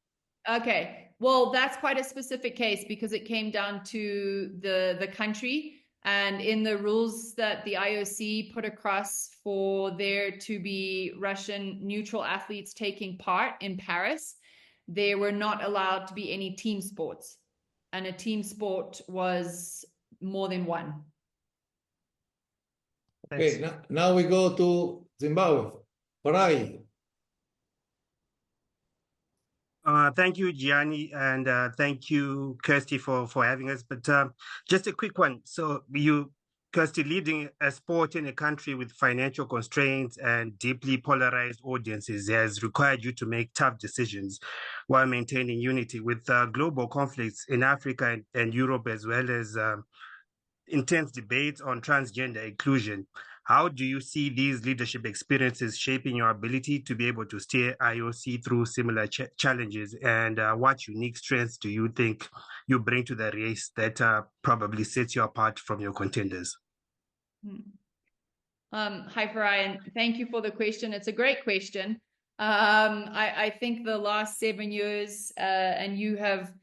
Okay, well, that's quite a specific case because it came down to the country, and in the rules that the IOC put across for there to be Russian neutral athletes taking part in Paris, there were not allowed to be any team sports, and a team sport was more than one. Okay, now we go to Zimbabwe. Farai. Thank you, Gianni, and thank you, Kirsty, for having us. But just a quick one. So Kirsty, leading a sport in a country with financial constraints and deeply polarized audiences has required you to make tough decisions while maintaining unity with global conflicts in Africa and Europe, as well as intense debates on transgender inclusion. How do you see these leadership experiences shaping your ability to be able to steer IOC through similar challenges? And what unique strengths do you think you bring to the race that probably sets you apart from your contenders? Hi, Brian. Thank you for the question. It's a great question. I think the last 7 years, and you have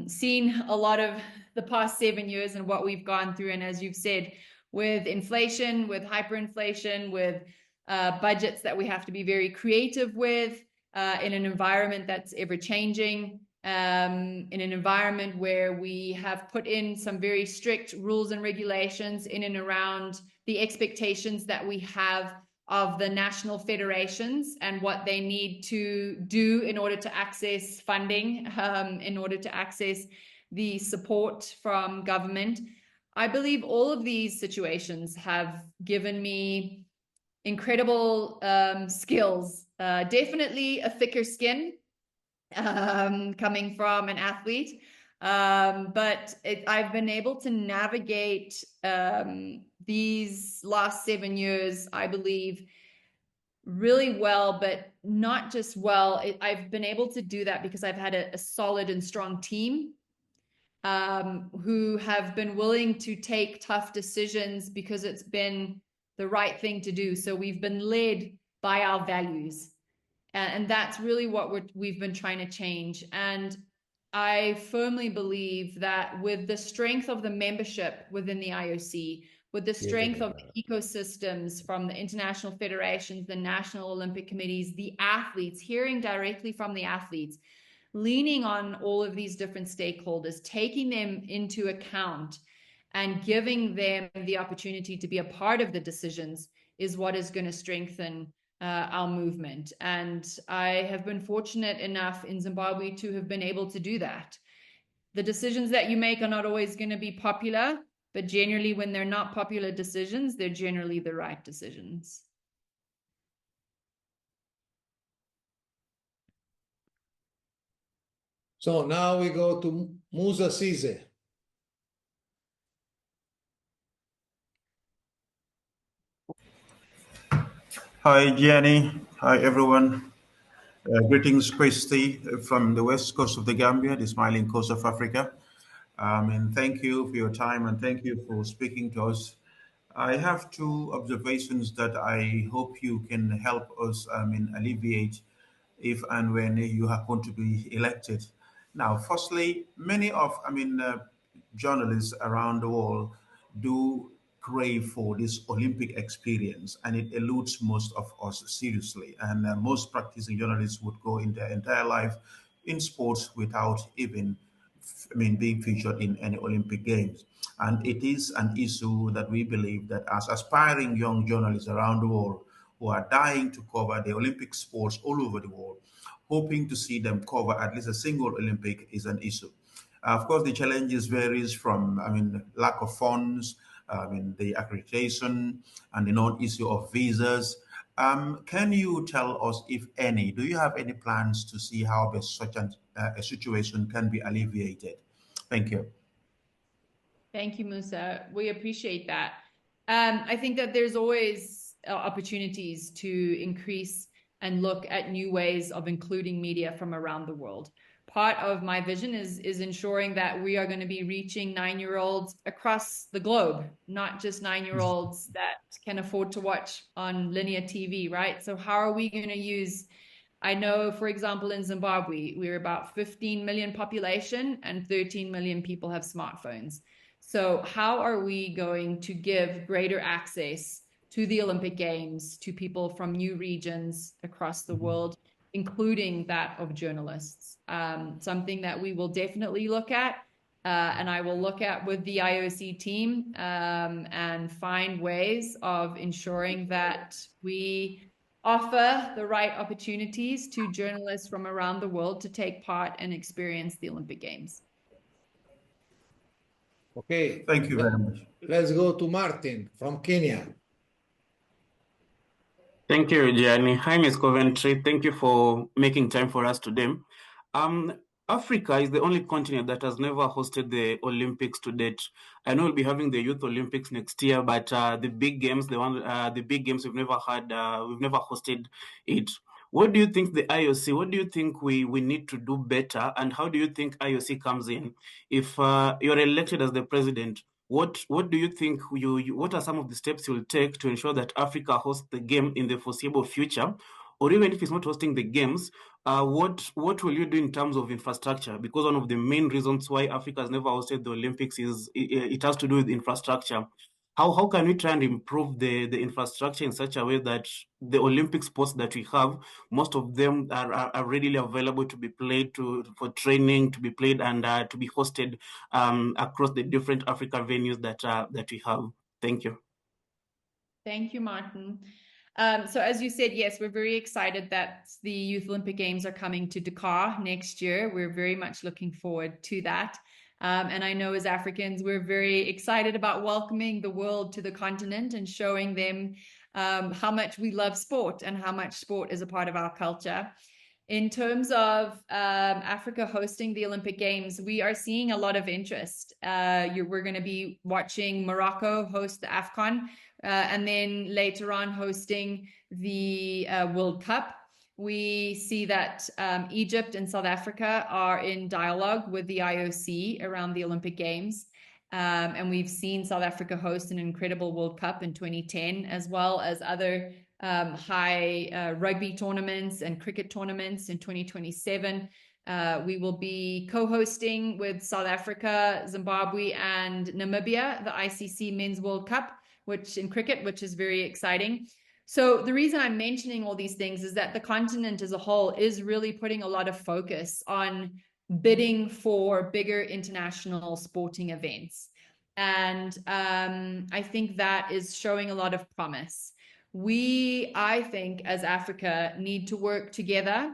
seen a lot of the past 7 years and what we've gone through. And as you've said, with inflation, with hyperinflation, with budgets that we have to be very creative with, in an environment that's ever changing, in an environment where we have put in some very strict rules and regulations in and around the expectations that we have of the national federations and what they need to do in order to access funding, in order to access the support from government. I believe all of these situations have given me incredible skills, definitely a thicker skin, coming from an athlete. But I've been able to navigate these last 7 years, I believe, really well, but not just well. I've been able to do that because I've had a solid and strong team who have been willing to take tough decisions because it's been the right thing to do. So we've been led by our values. And that's really what we've been trying to change. And I firmly believe that with the strength of the membership within the IOC, with the strength of the ecosystems from the international federations, the national Olympic committees, the athletes, hearing directly from the athletes, leaning on all of these different stakeholders, taking them into account and giving them the opportunity to be a part of the decisions is what is going to strengthen our movement. And I have been fortunate enough in Zimbabwe to have been able to do that. The decisions that you make are not always going to be popular, but generally when they're not popular decisions, they're generally the right decisions. So now we go to Musa Sise. Hi, Gianni. Hi, everyone. Greetings, Christy, from the west coast of the Gambia, the smiling coast of Africa. And thank you for your time and thank you for speaking to us. I have two observations that I hope you can help us alleviate if and when you happen to be elected. Now, firstly, many of journalists around the world do crave for this Olympic experience, and it eludes most of us seriously. And most practicing journalists would go in their entire life in sports without even, being featured in any Olympic Games. And it is an issue that we believe that as aspiring young journalists around the world who are dying to cover the Olympic sports all over the world, hoping to see them cover at least a single Olympic is an issue. Of course, the challenges varies from, lack of funds, the accreditation, and the non-issue of visas. Can you tell us, if any, do you have any plans to see how such a situation can be alleviated? Thank you. Thank you, Musa. We appreciate that. I think that there's always opportunities to increase and look at new ways of including media from around the world. Part of my vision is ensuring that we are going to be reaching 9-year-olds across the globe, not just 9-year-olds that can afford to watch on linear TV, right? So how are we going to use, I know, for example, in Zimbabwe, we're about 15 million population and 13 million people have smartphones. So how are we going to give greater access to the Olympic Games to people from new regions across the world, including that of journalists? Something that we will definitely look at, and I will look at with the IOC team, and find ways of ensuring that we offer the right opportunities to journalists from around the world to take part and experience the Olympic Games. Okay. Thank you very much. Let's go to Martin from Kenya. Thank you, Gianni. Hi, Ms. Coventry. Thank you for making time for us today. Africa is the only continent that has never hosted the Olympics to date. I know we'll be having the Youth Olympics next year, but the big games, the big games we've never had, we've never hosted it. What do you think the IOC? What do you think we need to do better, and how do you think IOC comes in? If you're elected as the president, what do you think what are some of the steps you'll take to ensure that Africa hosts the game in the foreseeable future? Or even if it's not hosting the games, what will you do in terms of infrastructure? Because one of the main reasons why Africa has never hosted the Olympics is it has to do with infrastructure. How can we try and improve the infrastructure in such a way that the Olympic sports that we have, most of them are readily available to be played, for training, to be played, and to be hosted across the different Africa venues that we have? Thank you. Thank you, Martin. So as you said, yes, we're very excited that the Youth Olympic Games are coming to Dakar next year. We're very much looking forward to that. And I know as Africans, we're very excited about welcoming the world to the continent and showing them how much we love sport and how much sport is a part of our culture. In terms of Africa hosting the Olympic Games, we are seeing a lot of interest. We're going to be watching Morocco host the AFCON, and then later on hosting the World Cup. We see that Egypt and South Africa are in dialogue with the IOC around the Olympic Games. And we've seen South Africa host an incredible World Cup in 2010, as well as other high rugby tournaments and cricket tournaments in 2027. We will be co-hosting with South Africa, Zimbabwe, and Namibia, the ICC Men's World Cup, in cricket, which is very exciting. So the reason I'm mentioning all these things is that the continent as a whole is really putting a lot of focus on bidding for bigger international sporting events. And I think that is showing a lot of promise. I think, as Africa, need to work together,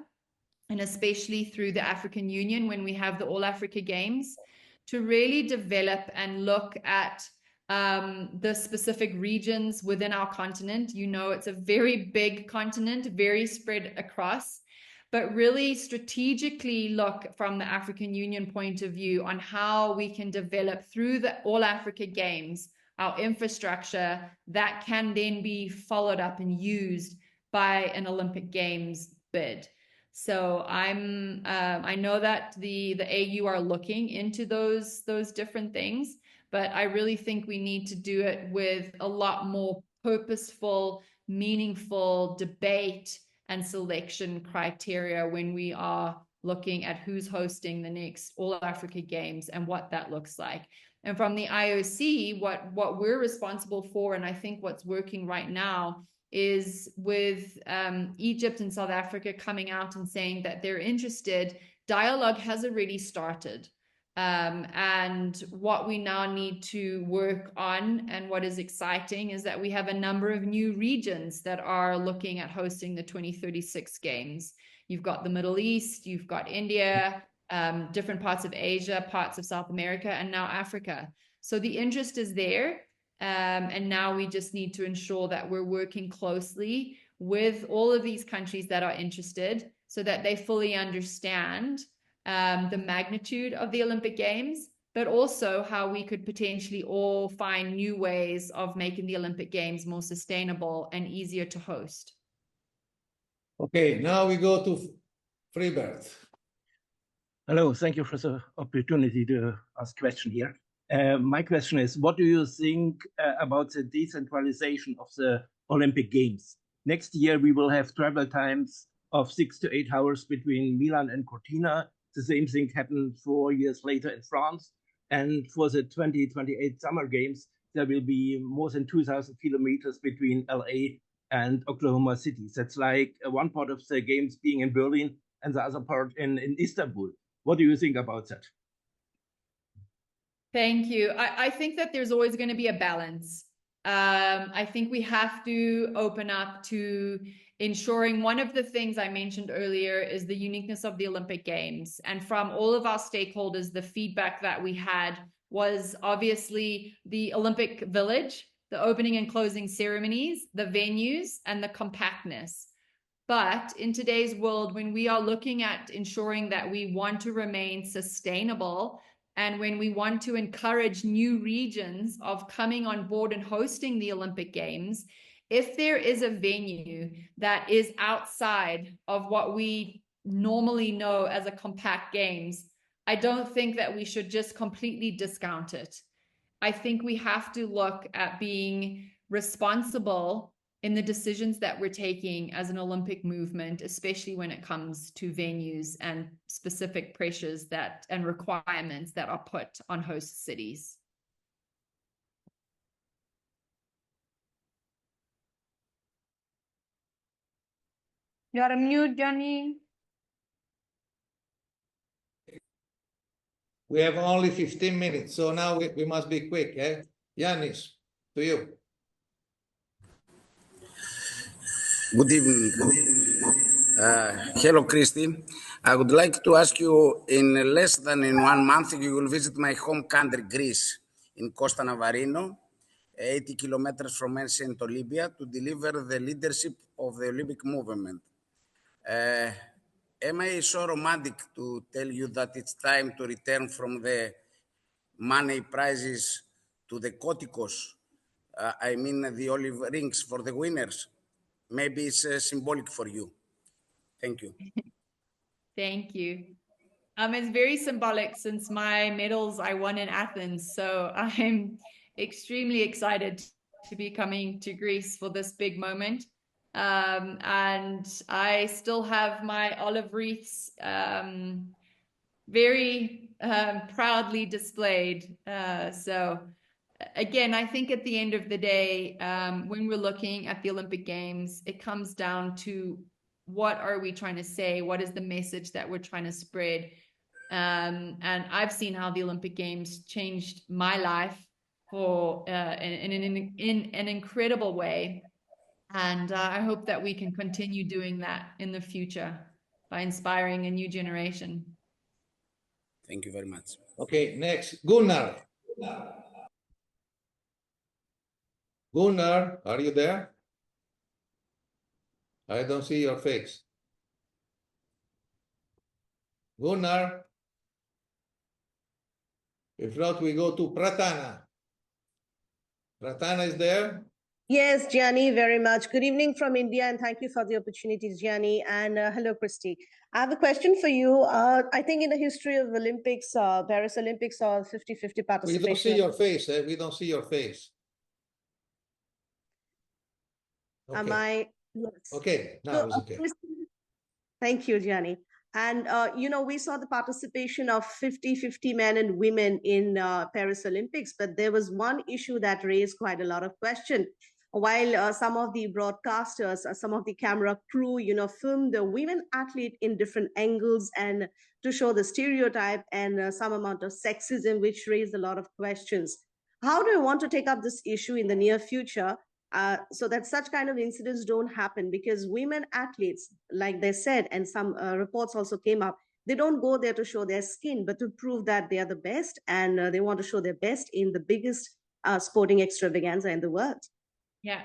and especially through the African Union when we have the All Africa Games, to really develop and look at the specific regions within our continent. You know, it's a very big continent, very spread across, but really strategically look from the African Union point of view on how we can develop through the All Africa Games our infrastructure that can then be followed up and used by an Olympic Games bid. So I know that the AU are looking into those different things, but I really think we need to do it with a lot more purposeful, meaningful debate and selection criteria when we are looking at who's hosting the next All Africa Games and what that looks like. And from the IOC, what we're responsible for, and I think what's working right now, is with Egypt and South Africa coming out and saying that they're interested. Dialogue has already started. And what we now need to work on, and what is exciting, is that we have a number of new regions that are looking at hosting the 2036 Games. You've got the Middle East, you've got India, different parts of Asia, parts of South America, and now Africa. So the interest is there. And now we just need to ensure that we're working closely with all of these countries that are interested so that they fully understand the magnitude of the Olympic Games, but also how we could potentially all find new ways of making the Olympic Games more sustainable and easier to host. Okay, now we go to Freebert. Hello, thank you for the opportunity to ask question here. My question is, what do you think about the decentralization of the Olympic Games? Next year, we will have travel times of 6 to 8 hours between Milan and Cortina. The same thing happened 4 years later in France. And for the 2028 Summer Games, there will be more than 2,000 kilometers between LA and Oklahoma City. That's like one part of the games being in Berlin and the other part in Istanbul. What do you think about that? Thank you. I think that there's always going to be a balance. I think we have to open up to ensuring one of the things I mentioned earlier is the uniqueness of the Olympic Games. And from all of our stakeholders, the feedback that we had was obviously the Olympic Village, the opening and closing ceremonies, the venues, and the compactness. But in today's world, when we are looking at ensuring that we want to remain sustainable, and when we want to encourage new regions of coming on board and hosting the Olympic Games, if there is a venue that is outside of what we normally know as a compact games, I don't think that we should just completely discount it. I think we have to look at being responsible in the decisions that we're taking as an Olympic movement, especially when it comes to venues and specific pressures that and requirements that are put on host cities. You're on mute, Johnny. We have only 15 minutes, so now we must be quick. Yanis, to you. Good evening. Hello, Kirsty. I would like to ask you, in less than in 1 month, you will visit my home country, Greece, in Costa Navarino, 80 kilometers from ancient Olympia, to deliver the leadership of the Olympic movement. Am I so romantic to tell you that it's time to return from the money prizes to the kotikos? I mean the olive rings for the winners. Maybe it's symbolic for you. Thank you. Thank you. It's very symbolic since my medals I won in Athens. So I'm extremely excited to be coming to Greece for this big moment. And I still have my olive wreaths very proudly displayed. So again, I think at the end of the day, when we're looking at the Olympic Games, it comes down to what are we trying to say? What is the message that we're trying to spread? And I've seen how the Olympic Games changed my life for in an incredible way. And I hope that we can continue doing that in the future by inspiring a new generation. Thank you very much. Okay, next, Gunnar. Gunnar, are you there? I don't see your face. Gunnar? If not, we go to Pratana. Pratana is there? Yes, Gianni, very much. Good evening from India, and thank you for the opportunity, Gianni. And hello, Kirsty. I have a question for you. I think in the history of Olympics, Paris Olympics, or 50-50 participation. We don't see your face. We don't see your face. Okay. Am I? Yes. Okay, now it's okay. Thank you, Gianni. And, we saw the participation of 50-50 men and women in Paris Olympics, but there was one issue that raised quite a lot of question. While some of the broadcasters, some of the camera crew, filmed the women athlete in different angles and to show the stereotype and some amount of sexism, which raised a lot of questions. How do you want to take up this issue in the near future so that such kind of incidents don't happen? Because women athletes, like they said, and some reports also came up, they don't go there to show their skin, but to prove that they are the best, and they want to show their best in the biggest sporting extravaganza in the world. Yeah,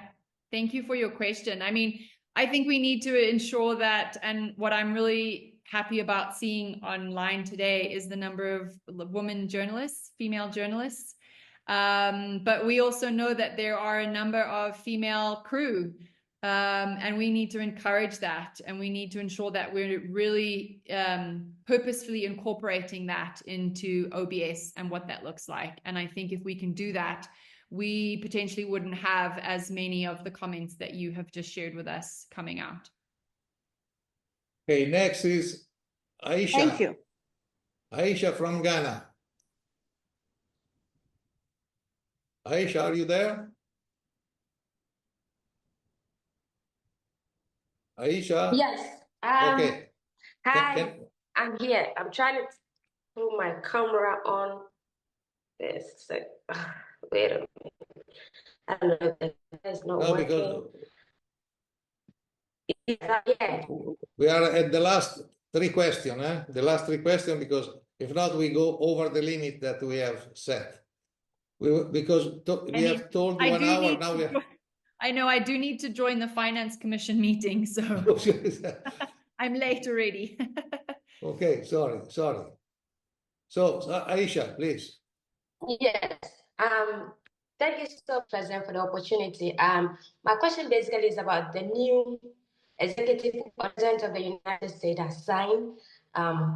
thank you for your question. I mean, I think we need to ensure that, and what I'm really happy about seeing online today is the number of women journalists, female journalists. But we also know that there are a number of female crew, and we need to encourage that, and we need to ensure that we're really purposefully incorporating that into OBS and what that looks like. And I think if we can do that, we potentially wouldn't have as many of the comments that you have just shared with us coming out. Okay, next is Aisha. Thank you. Aisha from Ghana. Aisha, are you there? Aisha? Yes. Okay. Hi, I'm here. I'm trying to put my camera on. This. Wait a minute. I don't know if there's no working. Yeah. We are at the last three questions, eh? The last three questions, because if not, we go over the limit that we have set. We have told I 1 do hour, need now to we have. I know I do need to join the Finance Commission meeting, so I'm late already. Okay, sorry. So, Aisha, please. Yes. Thank you so much, President, for the opportunity. My question basically is about the new executive president of the United States has signed,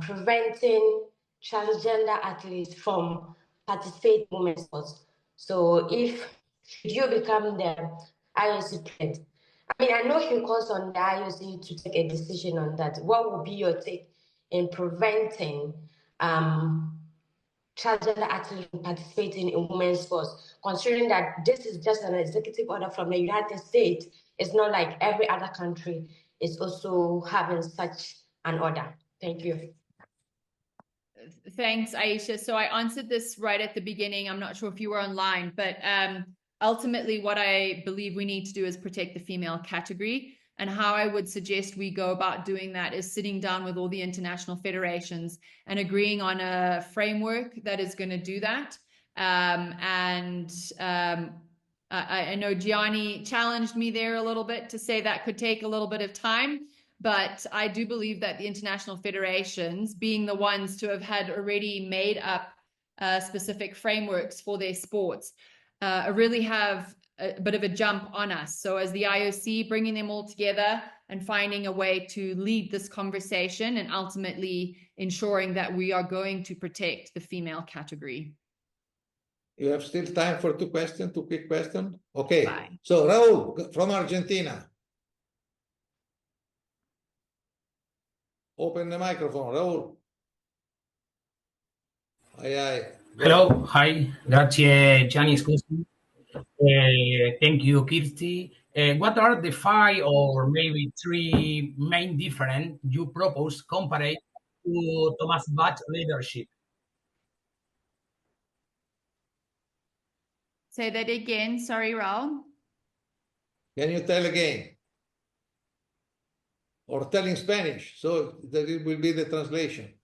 preventing transgender athletes from participating in women's sports. So, if you become the IOC president, I mean, I know he calls on the IOC to take a decision on that. What would be your take in preventing transgender athletes from participating in women's sports, considering that this is just an executive order from the United States? It's not like every other country is also having such an order. Thank you. Thanks, Aisha. So I answered this right at the beginning. I'm not sure if you were online, but ultimately what I believe we need to do is protect the female category. And how I would suggest we go about doing that is sitting down with all the international federations and agreeing on a framework that is going to do that. I know Gianni challenged me there a little bit to say that could take a little bit of time. But I do believe that the international federations, being the ones to have had already made up specific frameworks for their sports, really have a bit of a jump on us. So as the IOC, bringing them all together and finding a way to lead this conversation and ultimately ensuring that we are going to protect the female category. You have still time for two quick questions? Okay. Bye. So Raul from Argentina. Open the microphone, Raul. Hello, hi, grazie Gianni, scusi. Thank you, Kirsty. What are the 5 or maybe 3 main difference you propose compared to Thomas Bach leadership? Say that again, sorry, Raul. Can you tell again? Or tell in Spanish, so that it will be the translation.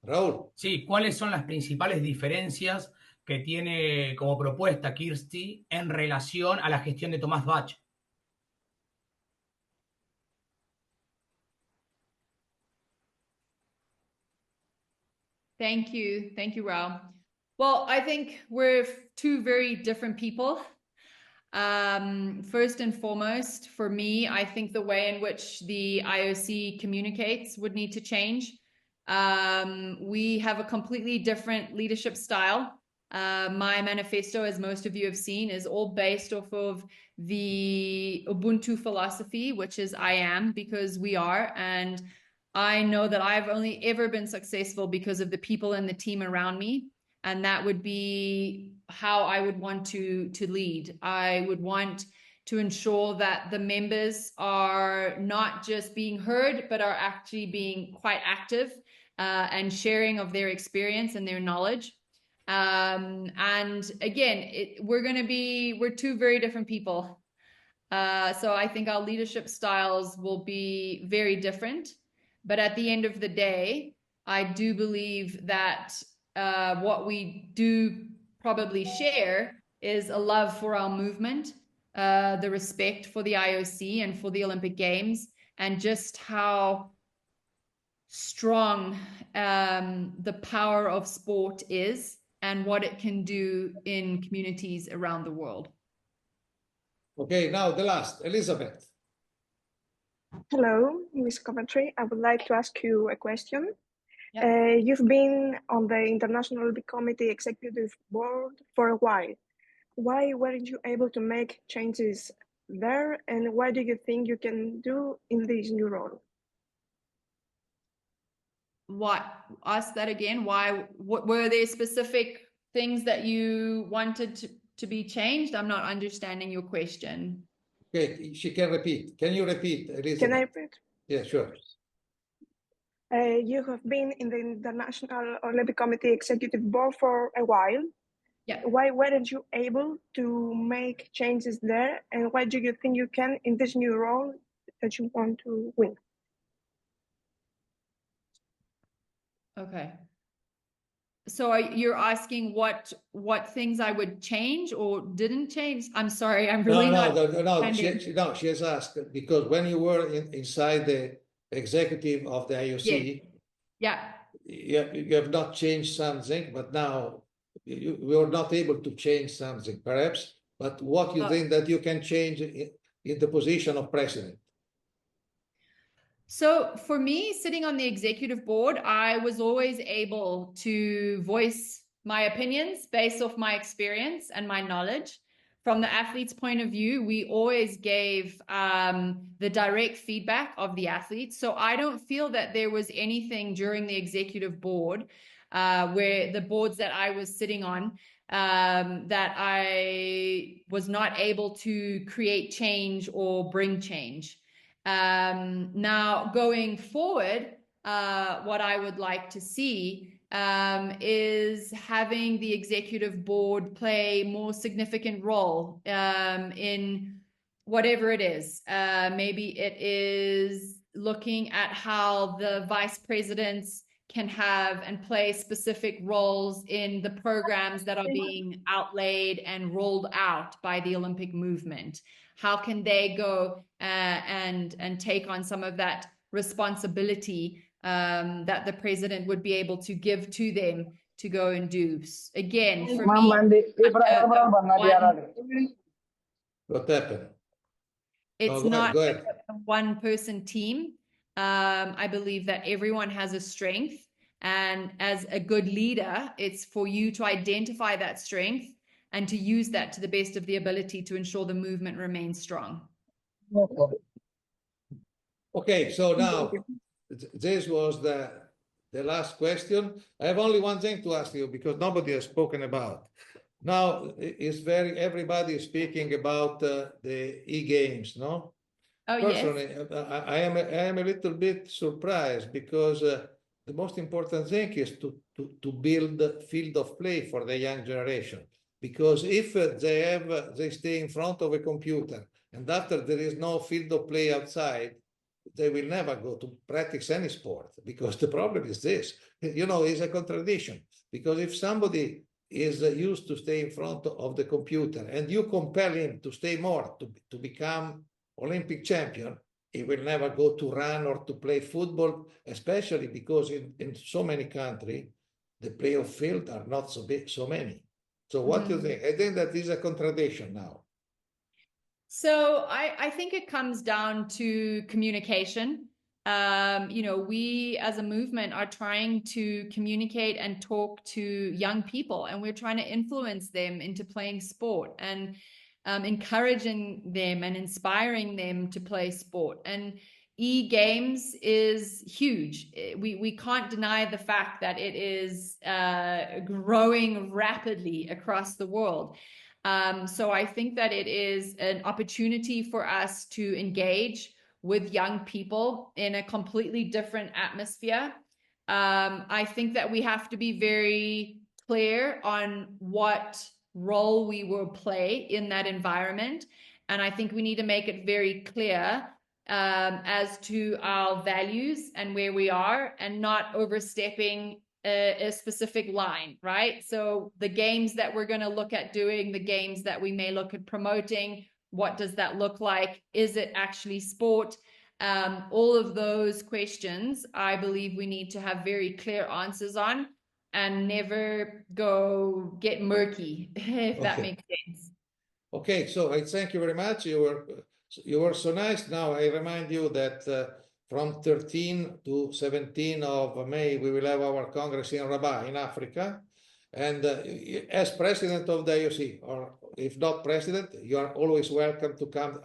Raúl. Sí, ¿cuáles son las principales diferencias que tiene como propuesta Kirsty en relación a la gestión de Thomas Bach? Thank you, Raul. Well, I think we're two very different people. First and foremost, for me, I think the way in which the IOC communicates would need to change. We have a completely different leadership style. My manifesto, as most of you have seen, is all based off of the Ubuntu philosophy, which is I am because we are. And I know that I've only ever been successful because of the people and the team around me. And that would be how I would want to lead. I would want to ensure that the members are not just being heard, but are actually being quite active and sharing of their experience and their knowledge. And again, we're two very different people. So I think our leadership styles will be very different. But at the end of the day, I do believe that what we do probably share is a love for our movement, the respect for the IOC and for the Olympic Games, and just how strong the power of sport is and what it can do in communities around the world. Okay, now the last, Elizabeth. Hello, Ms. Coventry. I would like to ask you a question. Yep. You've been on the International Olympic Committee Executive Board for a while. Why weren't you able to make changes there, and what do you think you can do in this new role? What? Ask that again. Why? What were there specific things that you wanted to be changed? I'm not understanding your question. Okay, she can repeat. Can you repeat, Elizabeth? Can I repeat? Yeah, sure. You have been in the International Olympic Committee Executive Board for a while. Yeah. Why weren't you able to make changes there, and what do you think you can in this new role that you want to win. Okay. So you're asking what things I would change or didn't change? I'm sorry, I'm really not. No, she has asked because when you were inside the executive of the IOC, yeah, you have not changed something, but now you are not able to change something, perhaps. But what you think that you can change in the position of president? So for me, sitting on the executive board, I was always able to voice my opinions based off my experience and my knowledge. From the athlete's point of view, we always gave the direct feedback of the athletes. So I don't feel that there was anything during the executive board where the boards that I was sitting on that I was not able to create change or bring change. Now, going forward, what I would like to see is having the executive board play more significant role in whatever it is. Maybe it is looking at how the vice presidents can have and play specific roles in the programs that are being outlaid and rolled out by the Olympic movement. How can they go and take on some of that responsibility that the president would be able to give to them to go and do? Again, for me, what happened? It's not a one-person team. I believe that everyone has a strength, and as a good leader, it's for you to identify that strength and to use that to the best of the ability to ensure the movement remains strong. Okay, so now this was the last question. I have only one thing to ask you because nobody has spoken about. Now everybody is speaking about the e-games, no? Oh, personally, yes. I am a little bit surprised because the most important thing is to build a field of play for the young generation. Because if they stay in front of a computer and after there is no field of play outside, they will never go to practice any sport. Because the problem is this, it's a contradiction. Because if somebody is used to stay in front of the computer and you compel him to stay more, to become Olympic champion, he will never go to run or to play football, especially because in so many countries, the playoff field are not so big, so many. So what do you think? I think that is a contradiction now. So I think it comes down to communication. We as a movement are trying to communicate and talk to young people, and we're trying to influence them into playing sport and encouraging them and inspiring them to play sport. And e-games is huge. We can't deny the fact that it is growing rapidly across the world. So I think that it is an opportunity for us to engage with young people in a completely different atmosphere. I think that we have to be very clear on what role we will play in that environment. And I think we need to make it very clear as to our values and where we are, and not overstepping a specific line, right? So the games that we're going to look at doing, the games that we may look at promoting, what does that look like? Is it actually sport? All of those questions, I believe we need to have very clear answers on, and never go get murky, if that makes sense. Okay, so I thank you very much. You were so nice. Now I remind you that from 13 to 17 of May, we will have our Congress in Rabat in Africa. And as president of the IOC, or if not president, you are always welcome to come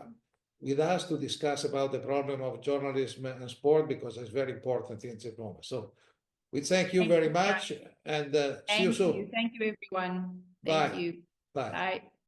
with us to discuss about the problem of journalism and sport, because it's very important in this moment. So we thank you very much, and see you soon. Thank you, everyone. Bye. Thank you. Bye. Bye.